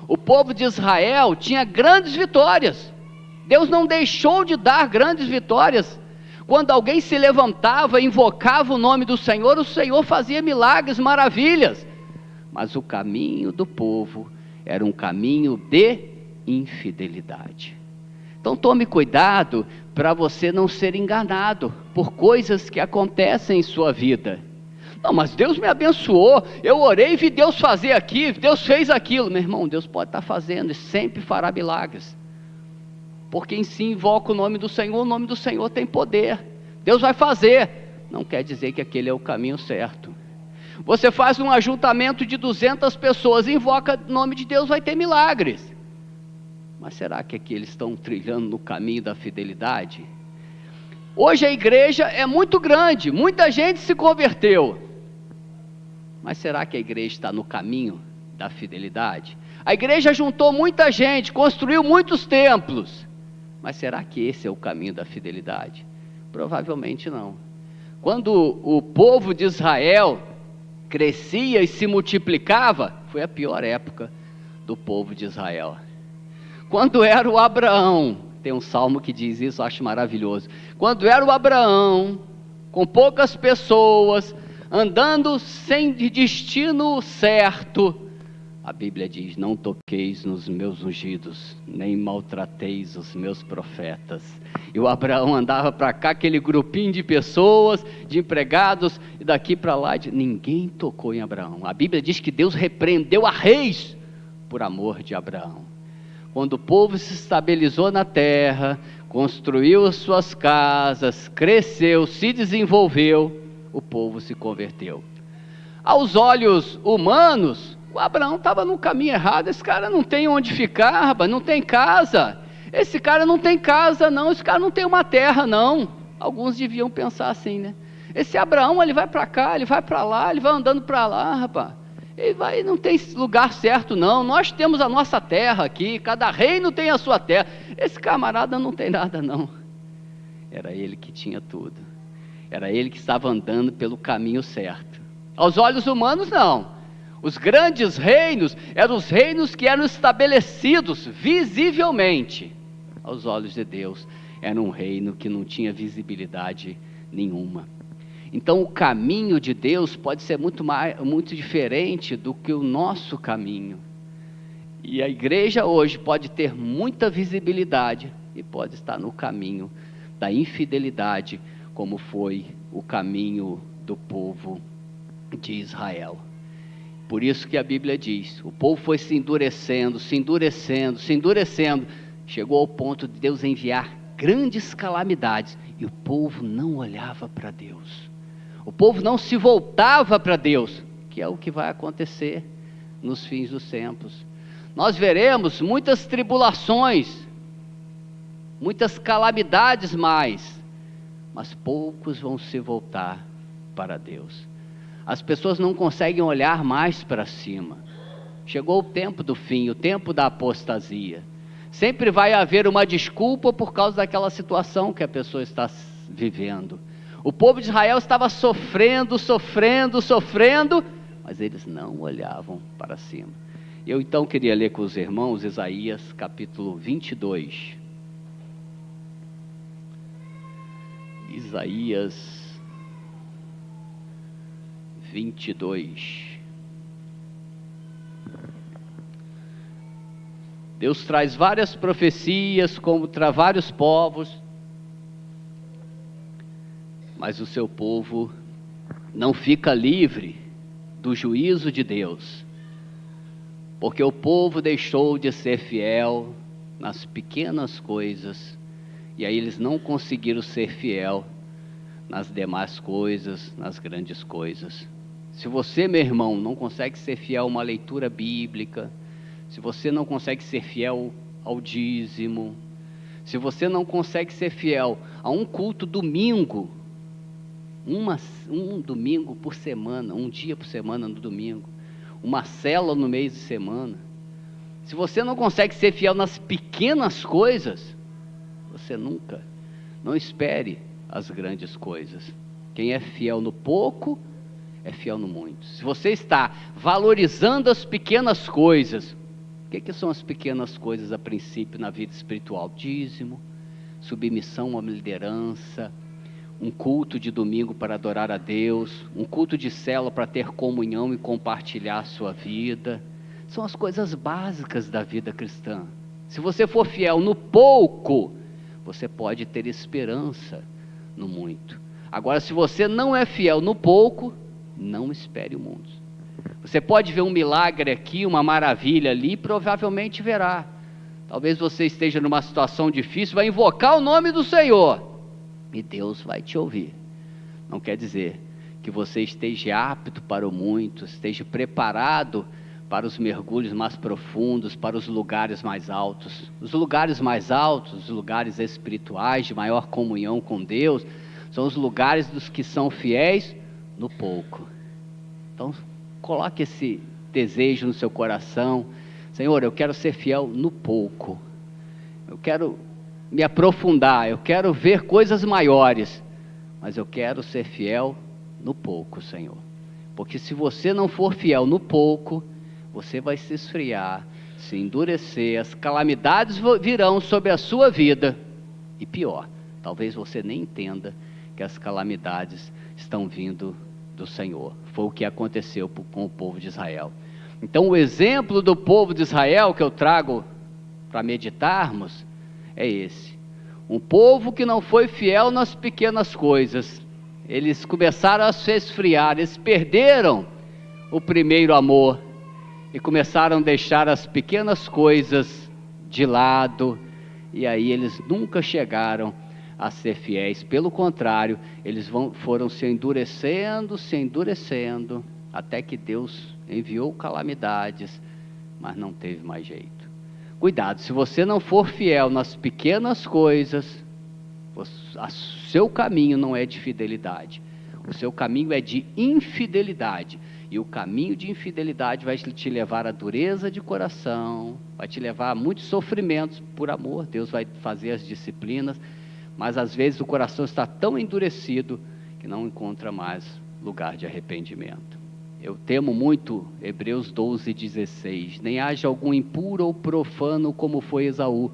O povo de Israel tinha grandes vitórias. Deus não deixou de dar grandes vitórias. Quando alguém se levantava, invocava o nome do Senhor, o Senhor fazia milagres, maravilhas. Mas o caminho do povo era um caminho de infidelidade. Então tome cuidado para você não ser enganado por coisas que acontecem em sua vida. Não, mas Deus me abençoou, eu orei e vi Deus fazer aqui, Deus fez aquilo. Meu irmão, Deus pode estar fazendo e sempre fará milagres. Porque em si invoca o nome do Senhor tem poder. Deus vai fazer. Não quer dizer que aquele é o caminho certo. Você faz um ajuntamento de 200 pessoas, invoca o nome de Deus, vai ter milagres. Mas será que aqui eles estão trilhando no caminho da fidelidade? Hoje a igreja é muito grande, muita gente se converteu. Mas será que a igreja está no caminho da fidelidade? A igreja juntou muita gente, construiu muitos templos. Mas será que esse é o caminho da fidelidade? Provavelmente não. Quando o povo de Israel crescia e se multiplicava, foi a pior época do povo de Israel. Quando era o Abraão, tem um salmo que diz isso, eu acho maravilhoso. Quando era o Abraão, com poucas pessoas, andando sem destino certo, a Bíblia diz: não toqueis nos meus ungidos, nem maltrateis os meus profetas. E o Abraão andava para cá, aquele grupinho de pessoas, de empregados, e daqui para lá, ninguém tocou em Abraão. A Bíblia diz que Deus repreendeu a reis por amor de Abraão. Quando o povo se estabilizou na terra, construiu as suas casas, cresceu, se desenvolveu, o povo se converteu. Aos olhos humanos, o Abraão estava no caminho errado. Esse cara não tem onde ficar, rapaz, não tem casa. Esse cara não tem casa não, esse cara não tem uma terra não. Alguns deviam pensar assim, né? Esse Abraão, ele vai para cá, ele vai para lá, ele vai andando para lá, rapaz. Ele vai, não tem lugar certo não, nós temos a nossa terra aqui, cada reino tem a sua terra. Esse camarada não tem nada não. Era ele que tinha tudo. Era ele que estava andando pelo caminho certo. Aos olhos humanos não. Os grandes reinos eram os reinos que eram estabelecidos visivelmente. Aos olhos de Deus, era um reino que não tinha visibilidade nenhuma. Então o caminho de Deus pode ser muito diferente do que o nosso caminho. E a igreja hoje pode ter muita visibilidade e pode estar no caminho da infidelidade, como foi o caminho do povo de Israel. Por isso que a Bíblia diz, o povo foi se endurecendo, chegou ao ponto de Deus enviar grandes calamidades, e o povo não olhava para Deus. O povo não se voltava para Deus, que é o que vai acontecer nos fins dos tempos. Nós veremos muitas tribulações, muitas calamidades mais, mas poucos vão se voltar para Deus. As pessoas não conseguem olhar mais para cima. Chegou o tempo do fim, o tempo da apostasia. Sempre vai haver uma desculpa por causa daquela situação que a pessoa está vivendo. O povo de Israel estava sofrendo, mas eles não olhavam para cima. Eu então queria ler com os irmãos Isaías capítulo 22. Isaías 22. Deus traz várias profecias contra vários povos, mas o seu povo não fica livre do juízo de Deus, porque o povo deixou de ser fiel nas pequenas coisas, e aí eles não conseguiram ser fiel nas demais coisas, nas grandes coisas. Se você, meu irmão, não consegue ser fiel a uma leitura bíblica, se você não consegue ser fiel ao dízimo, se você não consegue ser fiel a um culto domingo, um domingo por semana, um dia por semana no domingo, uma célula no mês de semana, se você não consegue ser fiel nas pequenas coisas, você nunca, não espere as grandes coisas. Quem é fiel no pouco, é fiel no muito. Se você está valorizando as pequenas coisas, o que são as pequenas coisas a princípio na vida espiritual? Dízimo, submissão à liderança, um culto de domingo para adorar a Deus, um culto de célula para ter comunhão e compartilhar a sua vida. São as coisas básicas da vida cristã. Se você for fiel no pouco, você pode ter esperança no muito. Agora, se você não é fiel no pouco, não espere o muito. Você pode ver um milagre aqui, uma maravilha ali, provavelmente verá. Talvez você esteja numa situação difícil, vai invocar o nome do Senhor e Deus vai te ouvir. Não quer dizer que você esteja apto para o muito, esteja preparado para os mergulhos mais profundos, para os lugares mais altos. Os lugares mais altos, os lugares espirituais, de maior comunhão com Deus, são os lugares dos que são fiéis no pouco. Então, coloque esse desejo no seu coração. Senhor, eu quero ser fiel no pouco. Eu quero me aprofundar, eu quero ver coisas maiores, mas eu quero ser fiel no pouco, Senhor. Porque se você não for fiel no pouco, você vai se esfriar, se endurecer, as calamidades virão sobre a sua vida. E pior, talvez você nem entenda que as calamidades estão vindo do Senhor. Foi o que aconteceu com o povo de Israel. Então o exemplo do povo de Israel que eu trago para meditarmos é esse. Um povo que não foi fiel nas pequenas coisas. Eles começaram a se esfriar, eles perderam o primeiro amor e começaram a deixar as pequenas coisas de lado, e aí eles nunca chegaram a ser fiéis. Pelo contrário, eles foram se endurecendo, até que Deus enviou calamidades, mas não teve mais jeito. Cuidado, se você não for fiel nas pequenas coisas, o seu caminho não é de fidelidade, o seu caminho é de infidelidade, e o caminho de infidelidade vai te levar à dureza de coração, vai te levar a muitos sofrimentos. Por amor, Deus vai fazer as disciplinas, mas às vezes o coração está tão endurecido que não encontra mais lugar de arrependimento. Eu temo muito Hebreus 12:16, nem haja algum impuro ou profano como foi Esaú,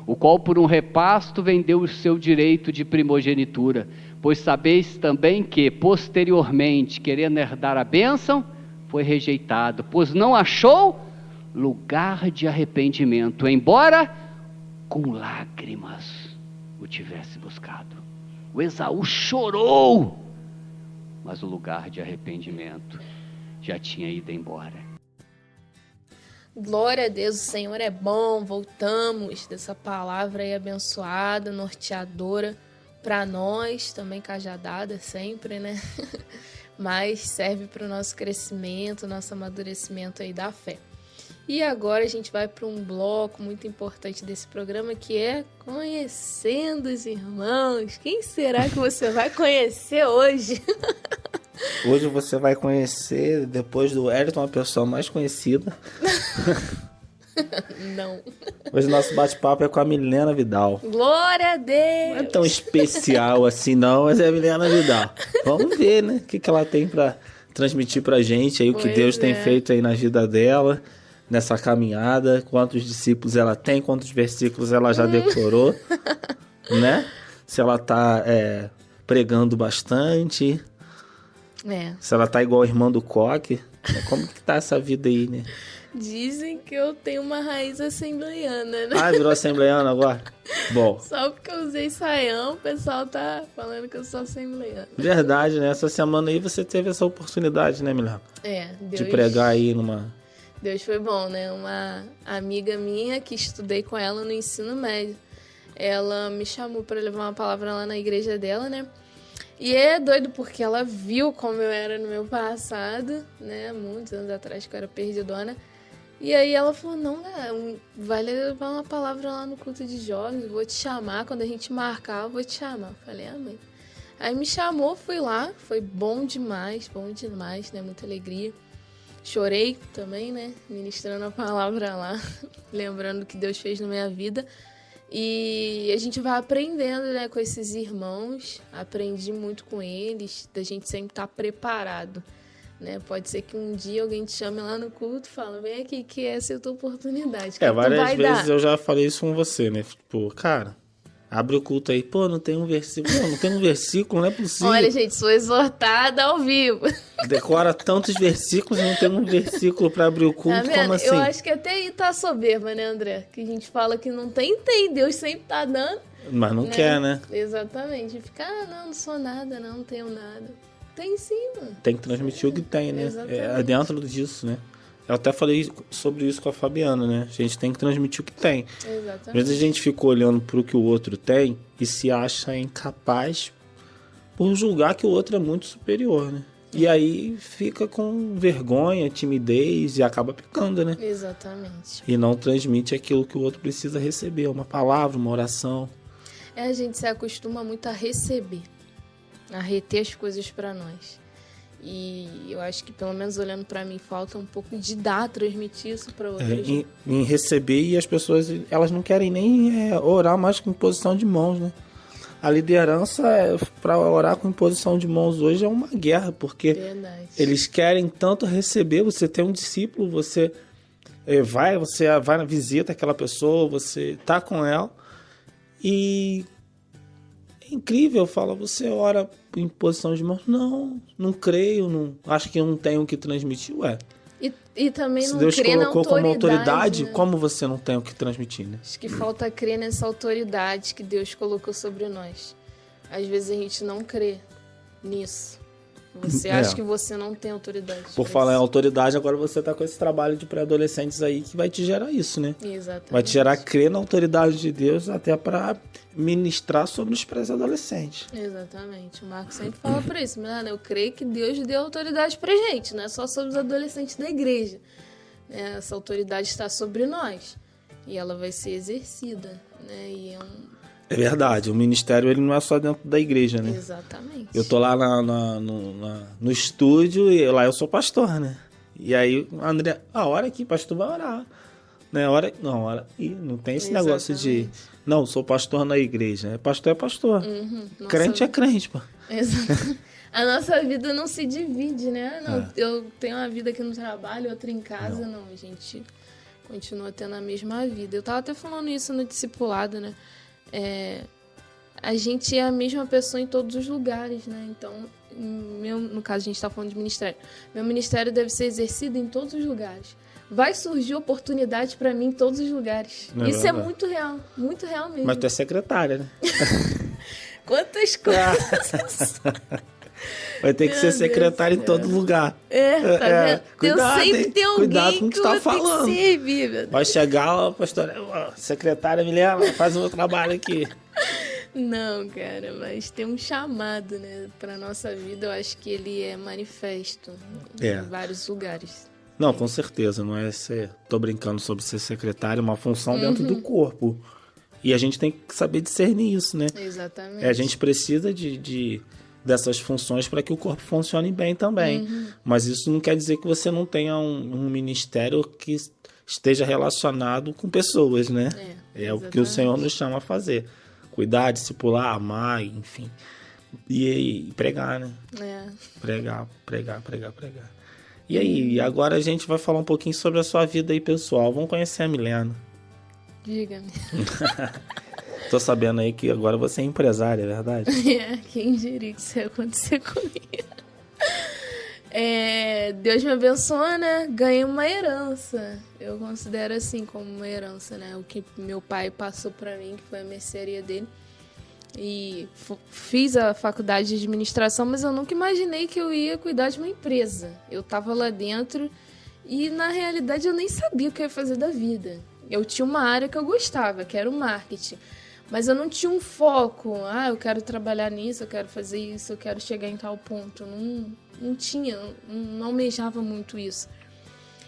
o qual por um repasto vendeu o seu direito de primogenitura, pois sabeis também que posteriormente, querendo herdar a bênção, foi rejeitado, pois não achou lugar de arrependimento, embora com lágrimas o tivesse buscado. O Esaú chorou, mas o lugar de arrependimento já tinha ido embora. Glória a Deus, o Senhor é bom. Voltamos dessa palavra aí abençoada, norteadora para nós, também cajadada sempre, né? Mas serve para o nosso crescimento, nosso amadurecimento aí da fé. E agora a gente vai para um bloco muito importante desse programa, que é Conhecendo os Irmãos. Quem será que você vai conhecer hoje? Hoje você vai conhecer, depois do Elton, uma pessoa mais conhecida. Não. Hoje nosso bate-papo é com a Milena Vidal. Glória a Deus! Não é tão especial assim não, mas é a Milena Vidal. Vamos ver, né? O que ela tem para transmitir pra gente aí, o que Deus tem feito aí na vida dela, nessa caminhada, quantos discípulos ela tem, quantos versículos ela já decorou, né? Se ela tá pregando bastante, se ela tá igual a irmã do Coque, como que tá essa vida aí, né? Dizem que eu tenho uma raiz assembleiana, né? Ah, virou assembleiana agora? Bom. Só porque eu usei saião, o pessoal tá falando que eu sou assembleiana. Verdade, né? Essa semana aí você teve essa oportunidade, né, Milena? Deus... de pregar aí numa... Deus foi bom, né? Uma amiga minha que estudei com ela no ensino médio, ela me chamou para levar uma palavra lá na igreja dela, né? E é doido porque ela viu como eu era no meu passado, né? Muitos anos atrás que eu era perdidona. E aí ela falou, não, vai levar uma palavra lá no culto de jovens, vou te chamar, quando a gente marcar, eu vou te chamar. Eu falei, amém. Aí me chamou, fui lá, foi bom demais, né? Muita alegria. Chorei também, né? Ministrando a palavra lá, lembrando o que Deus fez na minha vida. E a gente vai aprendendo, né, com esses irmãos. Aprendi muito com eles, da gente sempre estar preparado, né? Pode ser que um dia alguém te chame lá no culto e fala, vem aqui que essa é a tua oportunidade. Várias vezes eu já falei isso com você, né? Tipo, cara, Abre o culto aí. Pô, não tem um versículo. Não tem um versículo, não é possível. Olha, gente, sou exortada ao vivo. Decora tantos versículos e não tem um versículo pra abrir o culto. Tá vendo? Como assim? Eu acho que até aí tá soberba, né, André? Que a gente fala que não tem. Deus sempre tá dando. Mas não quer, né? Exatamente. Fica, não sou nada, não tenho nada. Tem sim, mano. Tem que transmitir o que tem, né? Exatamente. É dentro disso, né? Eu até falei sobre isso com a Fabiana, né? A gente tem que transmitir o que tem. Exatamente. Às vezes a gente fica olhando pro que o outro tem e se acha incapaz por julgar que o outro é muito superior, né? E aí fica com vergonha, timidez e acaba pecando, né? Exatamente. E não transmite aquilo que o outro precisa receber. Uma palavra, uma oração. A gente se acostuma muito a receber, a reter as coisas pra nós. E eu acho que, pelo menos olhando pra mim, falta um pouco de transmitir isso pra outras. Em receber, e as pessoas, elas não querem nem orar mais com imposição de mãos, né? A liderança, para orar com imposição de mãos hoje, é uma guerra, porque Verdade. eles querem tanto receber. Você tem um discípulo, você vai na visita àquela pessoa, você tá com ela, e é incrível, fala, você ora por imposição de mãos. Não creio, não, acho que eu não tenho o que transmitir. Ué, E também se não Deus crê na colocou como autoridade, né? como você não tem o que transmitir, né? Acho que falta crer nessa autoridade que Deus colocou sobre nós. Às vezes a gente não crê nisso. Você acha que você não tem autoridade. Por falar em autoridade, agora você tá com esse trabalho de pré-adolescentes aí que vai te gerar isso, né? Exatamente. Vai te gerar crer na autoridade de Deus até para ministrar sobre os pré-adolescentes. Exatamente. O Marco sempre fala por isso. Mas, eu creio que Deus deu autoridade pra gente, não é só sobre os adolescentes da igreja. Essa autoridade está sobre nós. E ela vai ser exercida, né? E É verdade, o ministério ele não é só dentro da igreja, né? Exatamente. Eu tô lá no estúdio e lá eu sou pastor, né? E aí, André, a hora que pastor vai orar. Né? Não tem esse negócio de... Não, sou pastor na igreja. Pastor é pastor. Crente é crente, pô. Exato. A nossa vida não se divide, né? Eu tenho uma vida aqui no trabalho, outra em casa. Não, a gente continua tendo a mesma vida. Eu tava até falando isso no discipulado, né? A gente é a mesma pessoa em todos os lugares, né? Então, no caso, a gente tá falando de ministério. Meu ministério deve ser exercido em todos os lugares. Vai surgir oportunidade pra mim em todos os lugares. Isso é muito real mesmo. Mas tu é secretária, né? Quantas coisas. Vai ter que ser secretária em todo lugar. Tá vendo? Cuidado, sempre tem alguém cuidado com o que tu tá falando. Que servir, meu Deus. Vai chegar, ó, pastora, secretária Milena, faz o meu trabalho aqui. Não, cara, mas tem um chamado, né, pra nossa vida. Eu acho que ele é manifesto em vários lugares. Não, com certeza, não é ser... Tô brincando sobre ser secretário, é uma função dentro do corpo. E a gente tem que saber discernir isso, né? Exatamente. A gente precisa dessas funções para que o corpo funcione bem também. Mas isso não quer dizer que você não tenha um ministério que esteja relacionado com pessoas, né? É o que o Senhor nos chama a fazer. Cuidar, discipular, amar, enfim. E pregar, né? Pregar. E aí, agora a gente vai falar um pouquinho sobre a sua vida aí, pessoal. Vamos conhecer a Milena. Diga-me. Tô sabendo aí que agora você é empresária, é verdade? Quem diria que isso ia acontecer comigo? Deus me abençoa, né? Ganhei uma herança. Eu considero assim como uma herança, né? O que meu pai passou pra mim, que foi a mercearia dele. E fiz a faculdade de administração, mas eu nunca imaginei que eu ia cuidar de uma empresa. Eu tava lá dentro e, na realidade, eu nem sabia o que eu ia fazer da vida. Eu tinha uma área que eu gostava, que era o marketing. Mas eu não tinha um foco. Eu quero trabalhar nisso, eu quero fazer isso, eu quero chegar em tal ponto. Não tinha, não almejava muito isso.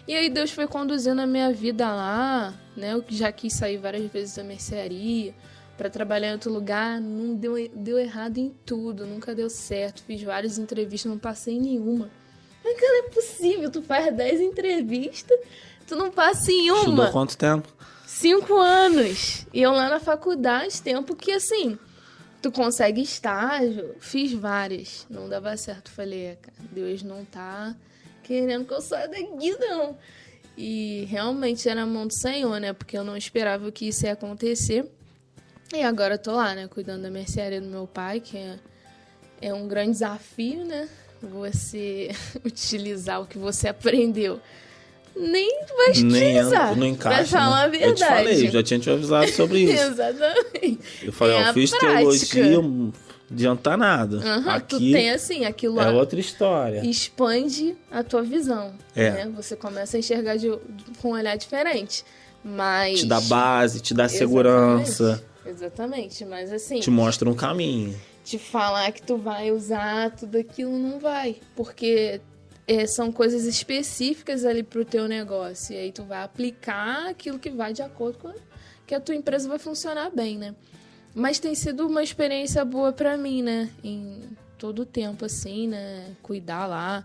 E aí Deus foi conduzindo a minha vida lá, né? Eu já quis sair várias vezes da mercearia para trabalhar em outro lugar. Não deu errado em tudo, nunca deu certo. Fiz várias entrevistas, não passei em nenhuma. Mas não é possível, tu faz 10 entrevistas, tu não passa em uma. Estudou quanto tempo? 5 anos. E eu lá na faculdade, tempo que assim, tu consegue estágio. Fiz várias, não dava certo. Falei, cara, Deus não tá querendo que eu saia daqui, não. E realmente era a mão do Senhor, né? Porque eu não esperava que isso ia acontecer. E agora eu tô lá, né, cuidando da mercearia do meu pai, que é um grande desafio, né? Você utilizar o que você aprendeu. Nem vai utilizar. Não encaixa. Pra falar a verdade. Eu te falei, já tinha te avisado sobre isso. Exatamente. Eu falei, eu fiz prática. teologia, não adianta nada. Aqui tu tem assim, aquilo lá. É outra história. Expande a tua visão. Né? Você começa a enxergar com um olhar diferente. Mas... Te dá base, te dá segurança. Exatamente, mas assim... Te mostra um caminho. Te falar que tu vai usar tudo aquilo, não vai. Porque são coisas específicas ali pro teu negócio. E aí tu vai aplicar aquilo que vai de acordo com que a tua empresa vai funcionar bem, né? Mas tem sido uma experiência boa pra mim, né? Em todo o tempo, assim, né? Cuidar lá,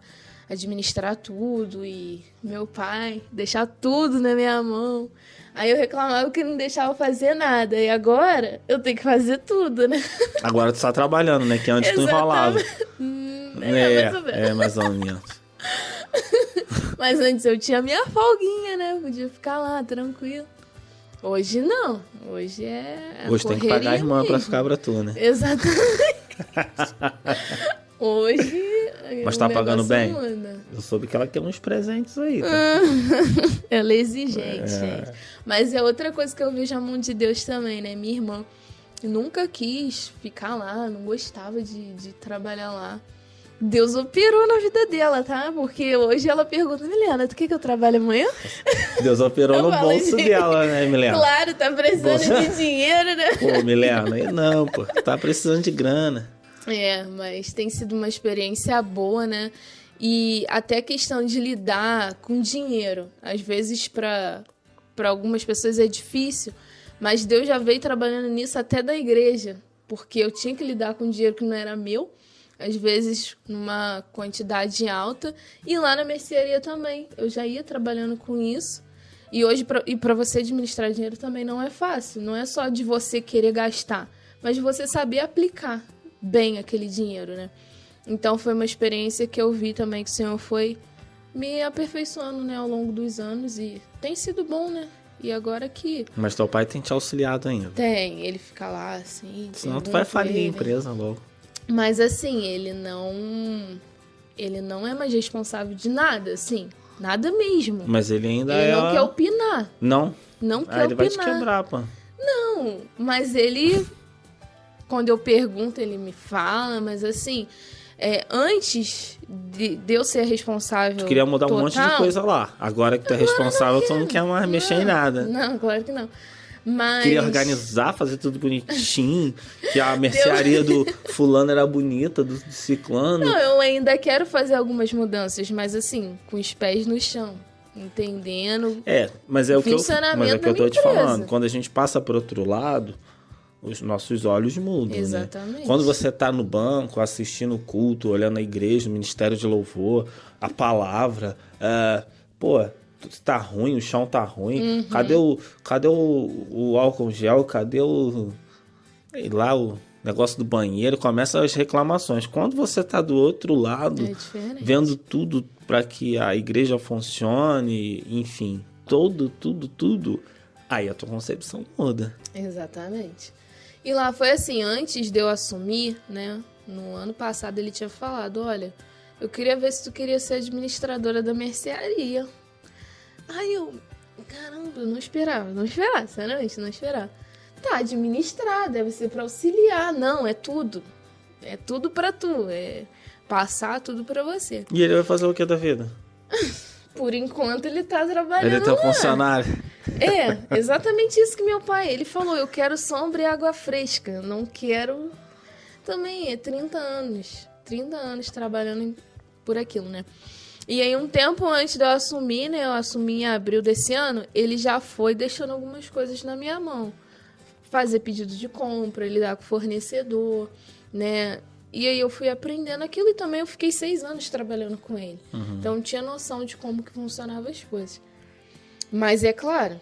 administrar tudo e meu pai deixar tudo na minha mão. Aí eu reclamava que não deixava fazer nada. E agora eu tenho que fazer tudo, né? Agora tu tá trabalhando, né? Que antes tu enrolava. Mais ou menos. Mas antes eu tinha minha folguinha, né? Podia ficar lá, tranquilo. Hoje não. Hoje Hoje tem que pagar a irmã pra ficar pra tu, né? Exatamente. Hoje... Mas tá pagando bem? Muda. Eu soube que ela quer uns presentes aí. Tá? Ela é exigente, gente. Mas é outra coisa que eu vejo a mão de Deus também, né? Minha irmã nunca quis ficar lá, não gostava de trabalhar lá. Deus operou na vida dela, tá? Porque hoje ela pergunta, Milena, tu quer que eu trabalhe amanhã? Deus operou no bolso dela, né, Milena? Claro, tá precisando de dinheiro, né? Pô, Milena, aí não, pô. Tá precisando de grana. Mas tem sido uma experiência boa, né? E até a questão de lidar com dinheiro. Às vezes, para algumas pessoas é difícil, mas Deus já veio trabalhando nisso até da igreja, porque eu tinha que lidar com dinheiro que não era meu, às vezes numa quantidade alta, e lá na mercearia também. Eu já ia trabalhando com isso. E hoje, para você administrar dinheiro também não é fácil. Não é só de você querer gastar, mas de você saber aplicar bem aquele dinheiro, né? Então foi uma experiência que eu vi também que o Senhor foi me aperfeiçoando, né, ao longo dos anos, e tem sido bom, né? E agora que... Mas teu pai tem te auxiliado ainda? Tem, ele fica lá assim... Senão tu vai falir a empresa logo. Mas assim, ele não é mais responsável de nada, assim, nada mesmo. Mas ele ainda ele não quer opinar. Não quer opinar. Ele vai te quebrar, pô. Não, mas ele... Quando eu pergunto, ele me fala, mas assim, antes de eu ser responsável. Tu queria mudar total, um monte de coisa lá. Agora que tu é responsável, tu não quer mais mexer em nada. Não, claro que não. Mas... Queria organizar, fazer tudo bonitinho. Que a mercearia do fulano era bonita, do ciclano. Não, eu ainda quero fazer algumas mudanças, mas assim, com os pés no chão. Entendendo. Mas é o que eu tô te falando. Quando a gente passa por outro lado, os nossos olhos mudam, exatamente, né? Quando você tá no banco, assistindo o culto, olhando a igreja, o ministério de louvor, a palavra, tá ruim, o chão tá ruim, cadê o álcool gel, cadê o negócio do banheiro, começam as reclamações. Quando você tá do outro lado, vendo tudo para que a igreja funcione, enfim, tudo, aí a tua concepção muda. Exatamente. E lá foi assim, antes de eu assumir, né, no ano passado ele tinha falado, olha, eu queria ver se tu queria ser administradora da mercearia. Aí eu, caramba, não esperava, sinceramente, não esperava. Tá, administrar, deve ser pra auxiliar. Não, é tudo pra tu, é passar tudo pra você. E ele vai fazer o que da vida? Por enquanto ele tá trabalhando. Ele é teu funcionário. Exatamente isso que meu pai, ele falou, eu quero sombra e água fresca, não quero... Também 30 anos trabalhando por aquilo, né? E aí um tempo antes de eu assumir, né, eu assumi em abril desse ano, ele já foi deixando algumas coisas na minha mão. Fazer pedido de compra, lidar com o fornecedor, né? E aí eu fui aprendendo aquilo e também eu fiquei 6 anos trabalhando com ele. Então eu tinha noção de como que funcionavam as coisas. Mas é claro,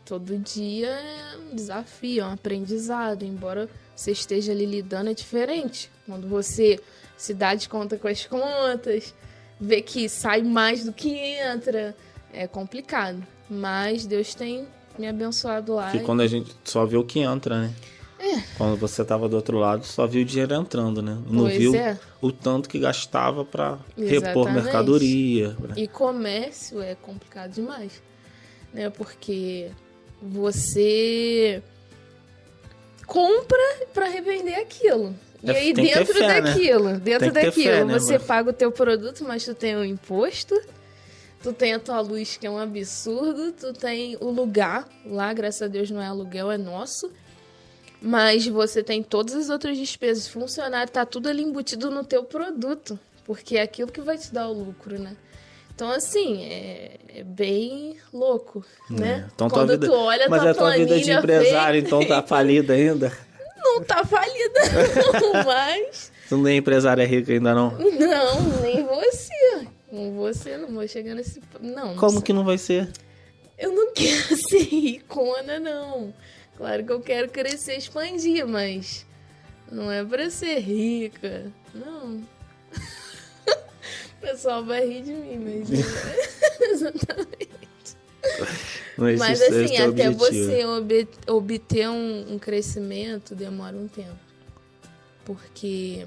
todo dia é um desafio, é um aprendizado. Embora você esteja ali lidando, é diferente. Quando você se dá de conta com as contas, vê que sai mais do que entra, é complicado. Mas Deus tem me abençoado lá. Que quando a gente só vê o que entra, né? Quando você estava do outro lado, só viu o dinheiro entrando, né? Não Pois viu é. o tanto que gastava para repor Exatamente. mercadoria. E comércio é complicado demais, né? Porque você compra para revender aquilo. E aí tem que ter dentro fé, né? daquilo, Tem que ter fé, né, você mano? paga o teu produto, mas tu tem o imposto, tu tem a tua luz, que é um absurdo, tu tem o lugar, lá, graças a Deus, não é aluguel, é nosso, mas você tem todas as outras despesas, funcionário, tá tudo ali embutido no teu produto, porque é aquilo que vai te dar o lucro, né? Então, assim, é bem louco, né? Então, Quando tu olha mas tua a tua vida de planilha empresário, feita, então, tá falida ainda? não tá falida, não, mas... Tu nem empresária rica ainda, não? Não, nem você. Com você não vou chegar nesse... Não. Como que não vai ser? Eu não quero ser ricona, não. Claro que eu quero crescer, expandir, mas não é pra ser rica. Não. O pessoal vai rir de mim, mas... Exatamente. Mas assim, até você obter um crescimento demora um tempo. Porque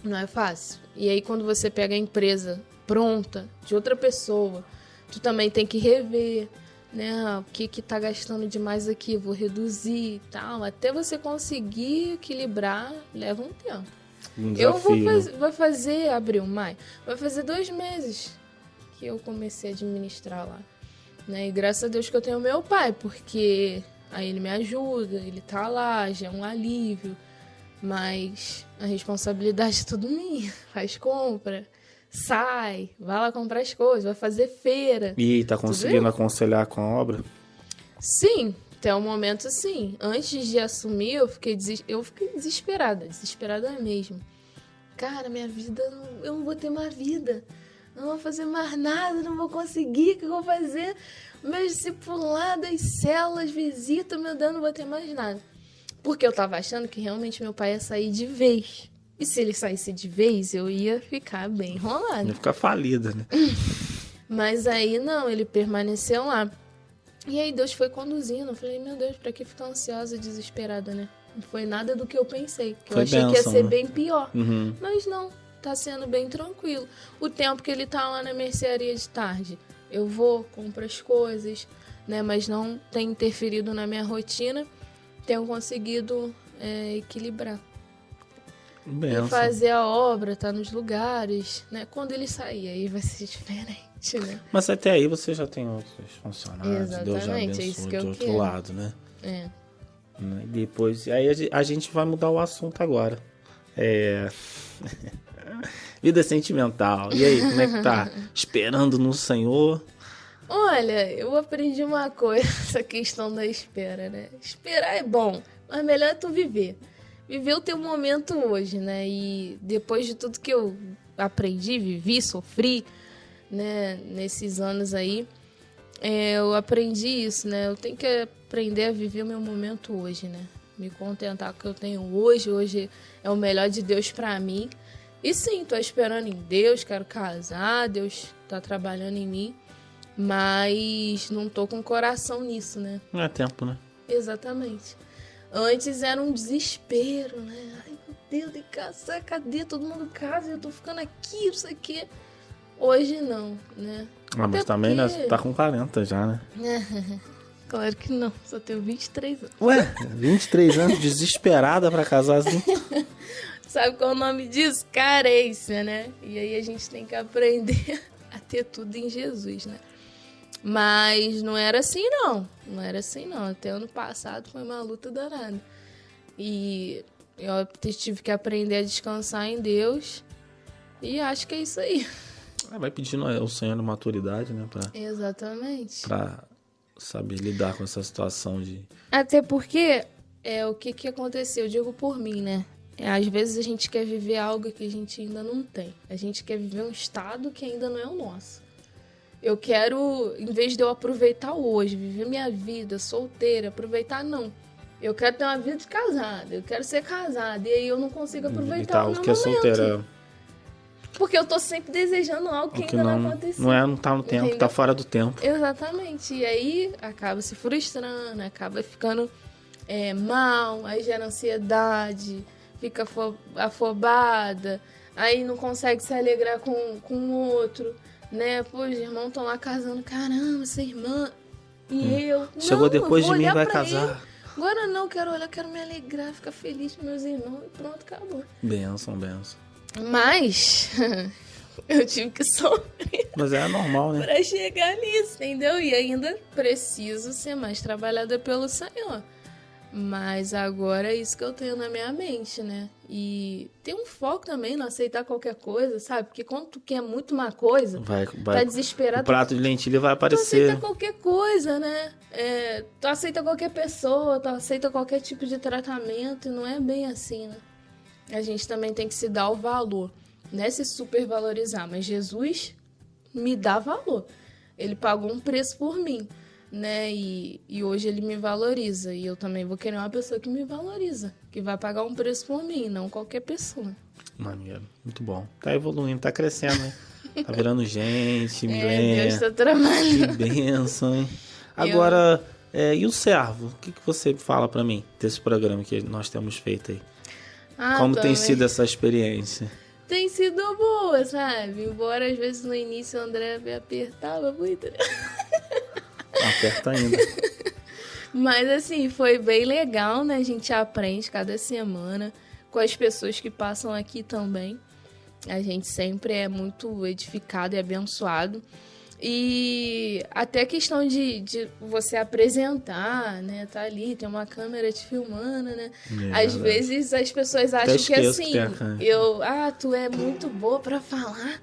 não é fácil. E aí quando você pega a empresa pronta, de outra pessoa, tu também tem que rever, né? O que tá gastando demais aqui, vou reduzir e tal. Até você conseguir equilibrar, leva um tempo. Vai fazer abril, maio. Vai fazer 2 meses que eu comecei a administrar lá. Né? E graças a Deus que eu tenho meu pai, porque aí ele me ajuda, ele tá lá, já é um alívio. Mas a responsabilidade é tudo minha. Faz compra, sai, vai lá comprar as coisas, vai fazer feira. E tá conseguindo aconselhar com a obra? Sim, até o momento sim. Antes de assumir, eu fiquei desesperada mesmo. Cara, minha vida, eu não vou ter mais vida. Não vou fazer mais nada, não vou conseguir, o que eu vou fazer? Meus discipulados, células, visitas, meu Deus, não vou ter mais nada. Porque eu tava achando que realmente meu pai ia sair de vez. E se ele saísse de vez, eu ia ficar bem enrolada. Ia ficar falida, né? Mas aí não, ele permaneceu lá. E aí Deus foi conduzindo. Eu falei, meu Deus, pra que ficar ansiosa e desesperada, né? Não foi nada do que eu pensei. Que eu achei que ia ser bem pior. Uhum. Mas não, tá sendo bem tranquilo. O tempo que ele tá lá na mercearia de tarde, eu vou, compro as coisas, né? Mas não tem interferido na minha rotina. Tenho conseguido equilibrar. Benção. E fazer a obra, tá nos lugares, né? Quando ele sair, aí vai ser diferente, né? Mas até aí você já tem outros funcionários. Exatamente, Deus já abençoa é isso que de eu outro quero. lado, né? É. E depois, aí a gente vai mudar o assunto agora. Vida sentimental. E aí, como é que tá? Esperando no Senhor? Olha, eu aprendi uma coisa, essa questão da espera, né? Esperar é bom, mas melhor é tu viver. Viver o teu momento hoje, né? E depois de tudo que eu aprendi, vivi, sofri, né? Nesses anos aí, eu aprendi isso, né? Eu tenho que aprender a viver o meu momento hoje, né? Me contentar com o que eu tenho hoje. Hoje é o melhor de Deus pra mim. E sim, tô esperando em Deus, quero casar, Deus tá trabalhando em mim. Mas não tô com coração nisso, né? Não é tempo, né? Exatamente. Antes era um desespero, né? Ai, meu Deus, tem que casar, cadê? Todo mundo casa e eu tô ficando aqui, isso aqui. Hoje não, né? Ah, mas Até também porque... né, tá com 40 já, né? Claro que não, só tenho 23 anos. Ué, 23 anos, desesperada pra casar assim. Sabe qual é o nome disso? Carência, né? E aí a gente tem que aprender a ter tudo em Jesus, né? Mas não era assim, não. Não era assim, não. Até ano passado foi uma luta danada. E eu tive que aprender a descansar em Deus. E acho que é isso aí. Vai pedindo ao Senhor maturidade, né? Exatamente. Pra saber lidar com essa situação de... Até porque, o que aconteceu? Eu digo por mim, né? Às vezes a gente quer viver algo que a gente ainda não tem. A gente quer viver um estado que ainda não é o nosso. Eu quero, em vez de eu aproveitar hoje, viver minha vida solteira, aproveitar, não. Eu quero ter uma vida de casada, eu quero ser casada, e aí eu não consigo aproveitar o meu que é momento. solteira. Porque eu tô sempre desejando algo que ainda não aconteceu. Não tá no tempo, Entendeu? tá fora do tempo. Exatamente, e aí acaba se frustrando, acaba ficando mal, aí gera ansiedade, fica afobada, aí não consegue se alegrar com o outro, né? Pô, os irmãos estão lá casando, caramba, essa irmã e eu... Chegou depois de mim, vai pra casar. ele. Agora não, quero olhar, quero me alegrar, ficar feliz com meus irmãos e pronto, acabou. Benção. Mas eu tive que sofrer Mas é normal, né? pra chegar nisso, entendeu? E ainda preciso ser mais trabalhada pelo Senhor. Mas agora é isso que eu tenho na minha mente, né? E tem um foco também, não aceitar qualquer coisa, sabe? Porque quando tu quer muito uma coisa, tá desesperado. O prato de lentilha vai Tu aparecer. aceita qualquer coisa, né? Tu aceita qualquer pessoa, tu aceita qualquer tipo de tratamento, e não é bem assim, né? A gente também tem que se dar o valor, né? Se supervalorizar. Mas Jesus me dá valor. Ele pagou um preço por mim, né? E hoje ele me valoriza. E eu também vou querer uma pessoa que me valoriza, que vai pagar um preço por mim, não qualquer pessoa. Maneiro, muito bom. Tá evoluindo, tá crescendo, né? Tá virando gente, Deus tá trabalhando. Que bênção, hein? Agora, e o servo? O que você fala pra mim desse programa que nós temos feito aí? Como tem sido essa experiência? Tem sido boa, sabe? Embora às vezes no início o André me apertava muito. Aperta ainda. Mas assim, foi bem legal, né? A gente aprende cada semana com as pessoas que passam aqui também. A gente sempre é muito edificado e abençoado. E até a questão de você apresentar, né? Tá ali, tem uma câmera te filmando, né? Às vezes as pessoas acham que assim, tu é muito boa pra falar.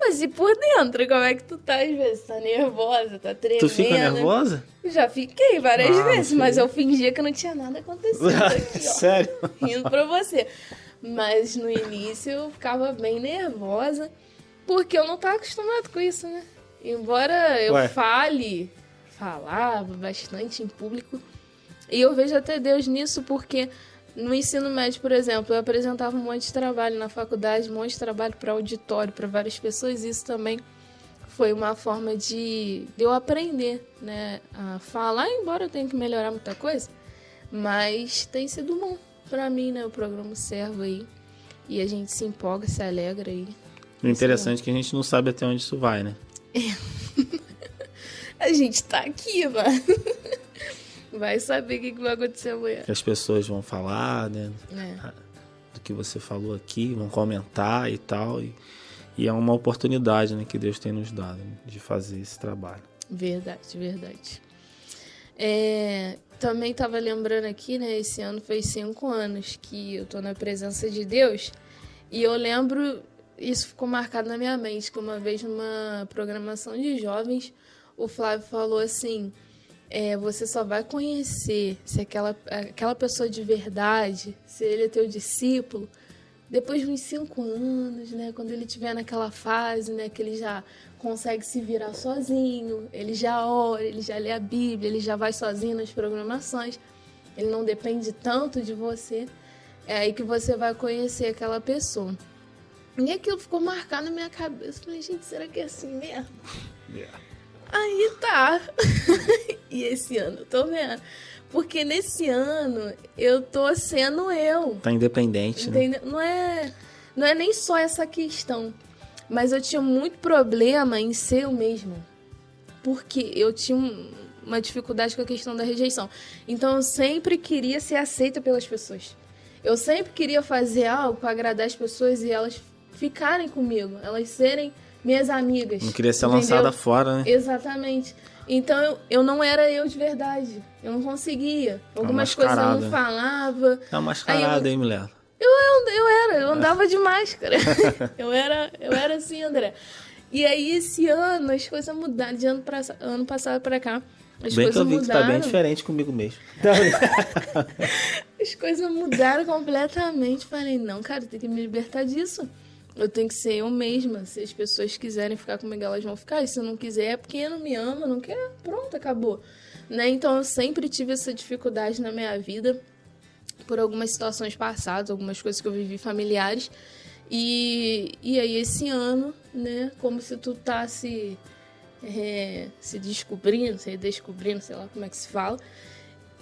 Mas e por dentro, como é que tu tá às vezes? Tá nervosa, tá tremendo. Tu fica nervosa? Já fiquei várias vezes, mas eu fingia que não tinha nada acontecido aqui, ó. Sério? Rindo pra você. Mas no início eu ficava bem nervosa, porque eu não tava acostumado com isso, né? Embora eu falava bastante em público, e eu vejo até Deus nisso, porque no ensino médio, por exemplo, eu apresentava um monte de trabalho na faculdade, um monte de trabalho para auditório, para várias pessoas, e isso também foi uma forma de eu aprender, né, a falar, embora eu tenha que melhorar muita coisa, mas tem sido bom para mim, né, o programa Servo aí, e a gente se empolga, se alegra aí. O interessante é que a gente não sabe até onde isso vai, né? A gente tá aqui, mano. Vai saber o que vai acontecer amanhã. Que as pessoas vão falar, né? Do que você falou aqui, vão comentar e tal. E é uma oportunidade, né, que Deus tem nos dado, né, de fazer esse trabalho. Verdade. Também tava lembrando aqui, né? Esse ano fez 5 anos que eu tô na presença de Deus. E eu lembro... Isso ficou marcado na minha mente, que uma vez numa programação de jovens, o Flávio falou assim, você só vai conhecer se aquela pessoa de verdade, se ele é teu discípulo, depois de uns 5 anos, né? Quando ele estiver naquela fase, né? Que ele já consegue se virar sozinho, ele já ora, ele já lê a Bíblia, ele já vai sozinho nas programações, ele não depende tanto de você, é aí que você vai conhecer aquela pessoa. E aquilo ficou marcado na minha cabeça. Falei, gente, será que é assim mesmo? Aí tá. E esse ano eu tô vendo. Porque nesse ano eu tô sendo eu. Tá independente, entendeu? Né? Não é nem só essa questão. Mas eu tinha muito problema em ser eu mesma. Porque eu tinha uma dificuldade com a questão da rejeição. Então eu sempre queria ser aceita pelas pessoas. Eu sempre queria fazer algo para agradar as pessoas e elas ficarem comigo, elas serem minhas amigas. Não queria ser lançada fora, né? Exatamente. Então eu não era eu de verdade. Eu não conseguia. Algumas coisas eu não falava. É uma mascarada, hein, mulher? Eu andava de máscara. eu era assim, André. E aí esse ano as coisas mudaram, de ano passado pra cá. As bem coisas que eu vi mudaram. Que tá bem diferente comigo mesmo. As coisas mudaram completamente. Falei, não, cara, tem que me libertar disso. Eu tenho que ser eu mesma. Se as pessoas quiserem ficar comigo, elas vão ficar. E se não quiser, é porque não me ama, não quer. Pronto, acabou. Né? Então, eu sempre tive essa dificuldade na minha vida. Por algumas situações passadas, algumas coisas que eu vivi familiares. E aí, esse ano, né? Como se tu tá se descobrindo, se redescobrindo, sei lá como é que se fala.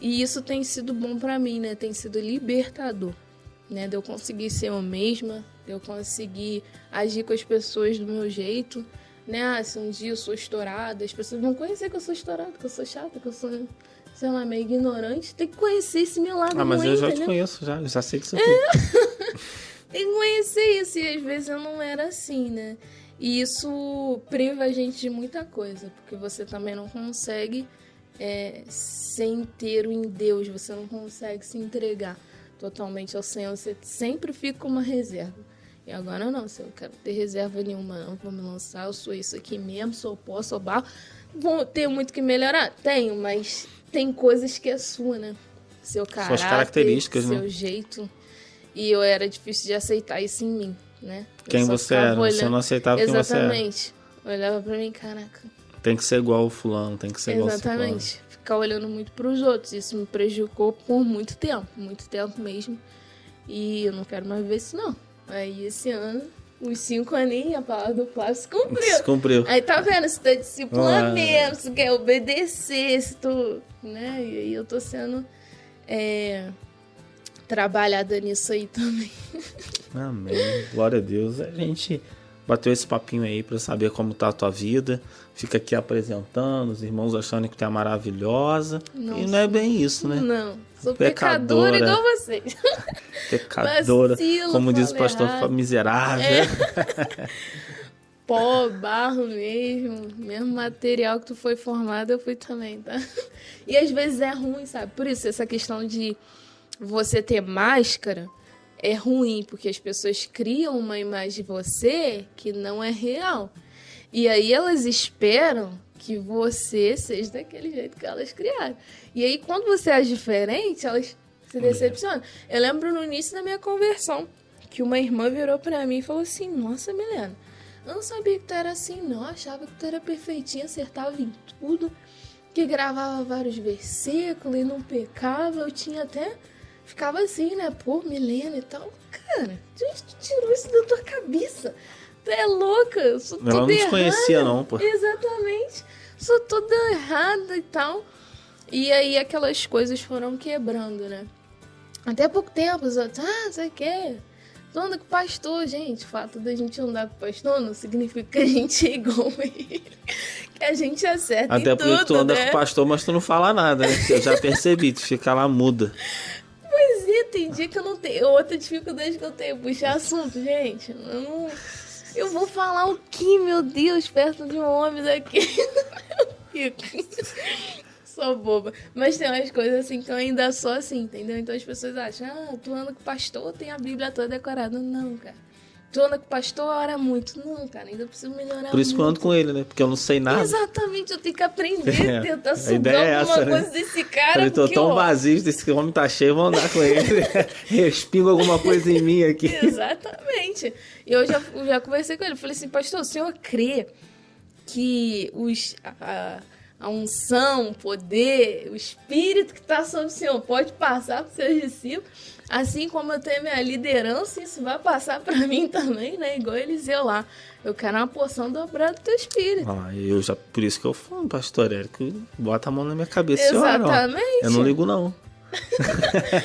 E isso tem sido bom pra mim, né? Tem sido libertador, né? De eu conseguir ser eu mesma, de eu conseguir agir com as pessoas do meu jeito, né? Se um dia eu sou estourada, as pessoas vão conhecer que eu sou estourada, que eu sou chata, que eu sou, sei lá, meio ignorante. Tem que conhecer esse meu lado ruim, mas eu já entendeu? te conheço, eu já sei que você tem. Tem que conhecer isso, e às vezes eu não era assim, né? E isso priva a gente de muita coisa, porque você também não consegue ser inteiro em Deus, você não consegue se entregar totalmente ao Senhor, você sempre fica com uma reserva. E agora não, se eu quero ter reserva nenhuma, não vou me lançar, eu sou isso aqui mesmo, sou pó, sou barro. Vou ter muito que melhorar? Tenho, mas tem coisas que é sua, né? Seu caráter, suas características, seu né? jeito. E eu era difícil de aceitar isso em mim, né? Quem você era, você não aceitava quem você era. Exatamente. Olhava pra mim, caraca. Tem que ser igual o fulano, tem que ser igual o Exatamente. Ficar olhando muito pros outros. Isso me prejudicou por muito tempo mesmo. E eu não quero mais ver isso, não. Aí esse ano, os 5 aninhos, a palavra do Flávio se cumpriu. Se cumpriu. Aí tá vendo? Se tu é discípula mesmo, se tu quer obedecer, se tu... né? E aí eu tô sendo trabalhada nisso aí também. Amém. Glória a Deus. A gente bateu esse papinho aí pra saber como tá a tua vida. Fica aqui apresentando, os irmãos achando que tu é maravilhosa. Nossa. E não é bem isso, né? Não, sou Pecadora. pecadora igual vocês. Pecadora, Vacilo, como diz o falo pastor, errado. miserável. Pó, barro mesmo material que tu foi formado, eu fui também, tá? E às vezes é ruim, sabe? Por isso, essa questão de você ter máscara é ruim, porque as pessoas criam uma imagem de você que não é real. E aí elas esperam que você seja daquele jeito que elas criaram. E aí quando você é diferente, elas se decepcionam. Eu lembro no início da minha conversão, que uma irmã virou pra mim e falou assim, nossa, Milena, eu não sabia que tu era assim, não. Eu achava que tu era perfeitinha, acertava em tudo, que gravava vários versículos e não pecava. Eu tinha até... ficava assim, né? Pô, Milena e tal. Cara, de onde tu tirou isso da tua cabeça? Tu é louca, eu sou toda errada. Ela não te conhecia, não, pô. Exatamente. Sou toda errada e tal. E aí aquelas coisas foram quebrando, né? Até pouco tempo, os outros, sei o quê? Tu anda com o pastor, gente. O fato da gente andar com o pastor não significa que a gente é igual a ele. Que a gente acerta Até em porque tudo, tu anda né? com o pastor, mas tu não fala nada, né? Eu já percebi, tu fica lá muda. Pois é, tem dia que eu não tenho. Outra dificuldade que eu tenho, puxar assunto, gente. Eu vou falar o que, meu Deus, perto de um homem daqui? Eu fico. Sou boba. Mas tem umas coisas assim que eu ainda sou assim, entendeu? Então as pessoas acham, tu anda com o pastor, tem a Bíblia toda decorada. Não, cara. Tu anda com o pastor, ora muito. Não, cara, ainda preciso melhorar muito. Por isso que eu ando com ele, né? Porque eu não sei nada. Exatamente, eu tenho que aprender, tentar sugar ideia é alguma essa, coisa né? desse cara. Eu tô porque, tão vazio, esse homem tá cheio, eu vou andar com ele. Respingo alguma coisa em mim aqui. Exatamente. E eu já conversei com ele. Falei assim, pastor, o senhor crê que a unção, o poder, o espírito que está sobre o senhor pode passar para os seus discípulos? Assim como eu tenho minha liderança, isso vai passar para mim também, né? Igual Eliseu lá. Eu quero uma porção dobrada do teu espírito. Por isso que eu falo, pastor Érico, bota a mão na minha cabeça e ora. Exatamente. Eu não ligo, não.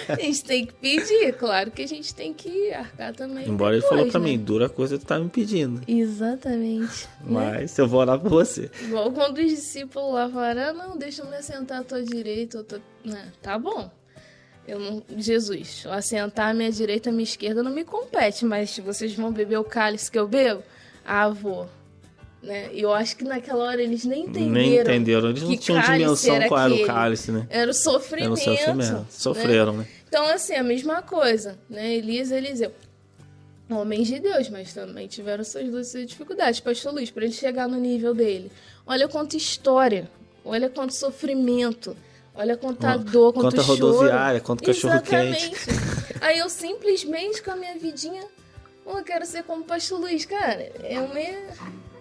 A gente tem que pedir, claro que a gente tem que arcar também. Embora depois, ele falou pra né? mim, dura coisa que tu tá me pedindo. Exatamente. Mas eu vou orar por você. Igual quando os discípulos lá falaram, não, deixa eu me assentar à tua direita. Tá bom. Jesus, eu assentar à minha direita, à minha esquerda não me compete, mas vocês vão beber o cálice que eu bebo? Vou. Né? E eu acho que naquela hora eles nem entenderam. Eles não tinham dimensão qual era o cálice, né? Era o sofrimento. Sofreram, né? Então, assim, a mesma coisa, né? Elias e Eliseu. Homens de Deus, mas também tiveram suas dificuldades. Pastor Luiz, para ele chegar no nível dele. Olha quanta história, olha quanto sofrimento, olha quanta dor, quanto choro. Quanta rodoviária, quanto cachorro-quente. Aí eu simplesmente, com a minha vidinha, eu quero ser como Pastor Luiz. Cara,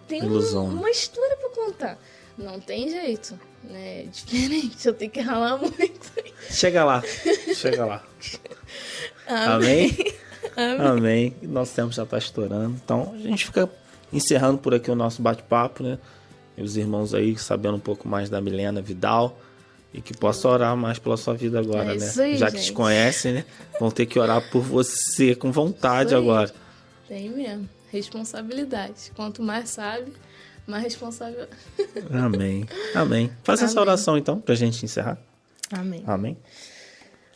tem uma história para contar. Não tem jeito, né? É diferente, eu tenho que ralar muito. Chega lá. Amém? Amém. Nosso tempo já está estourando. Então, a gente fica encerrando por aqui o nosso bate-papo, né? E os irmãos aí sabendo um pouco mais da Milena Vidal. E que possa orar mais pela sua vida agora, né? Isso aí, já que gente. te conhecem, né? Vão ter que orar por você com vontade Isso aí. agora. Tem mesmo. Responsabilidade. Quanto mais sabe, mais responsável. Amém. Amém. Faz essa Amém. oração então, pra gente encerrar. Amém. Amém.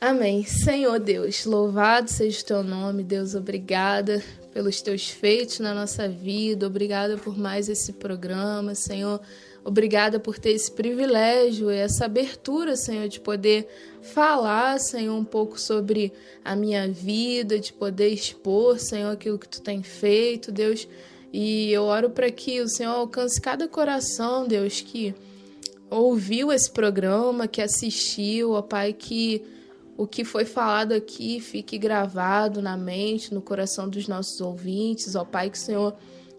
Amém. Senhor Deus, louvado seja o teu nome, Deus, obrigada pelos teus feitos na nossa vida, obrigada por mais esse programa, Senhor, obrigada por ter esse privilégio e essa abertura, Senhor, de poder falar, Senhor, um pouco sobre a minha vida, de poder expor, Senhor, aquilo que tu tem feito, Deus, e eu oro para que o Senhor alcance cada coração, Deus, que ouviu esse programa, que assistiu, ó Pai, que o que foi falado aqui fique gravado na mente, no coração dos nossos ouvintes, ó Pai, que o Senhor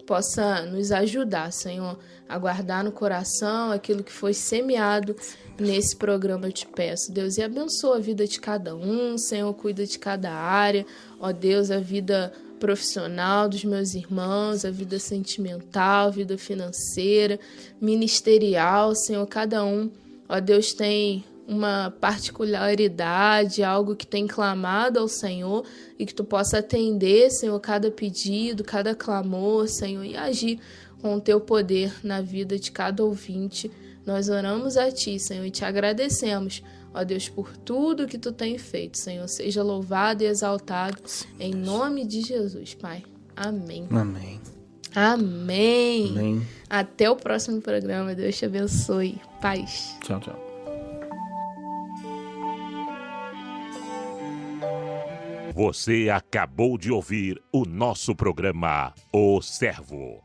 possa nos ajudar, Senhor, a guardar no coração aquilo que foi semeado nesse programa, eu te peço, Deus, e abençoa a vida de cada um, Senhor, cuida de cada área, ó Deus, a vida profissional dos meus irmãos, a vida sentimental, a vida financeira, ministerial, Senhor, cada um, ó Deus, tem uma particularidade, algo que tem clamado ao Senhor e que tu possa atender, Senhor, cada pedido, cada clamor, Senhor, e agir com o teu poder na vida de cada ouvinte. Nós oramos a ti, Senhor, e te agradecemos, ó Deus, por tudo que tu tem feito, Senhor. Seja louvado e exaltado em nome de Jesus, Pai. Amém. Amém. Amém. Amém. Até o próximo programa. Deus te abençoe. Paz. Tchau, tchau. Você acabou de ouvir o nosso programa O Servo.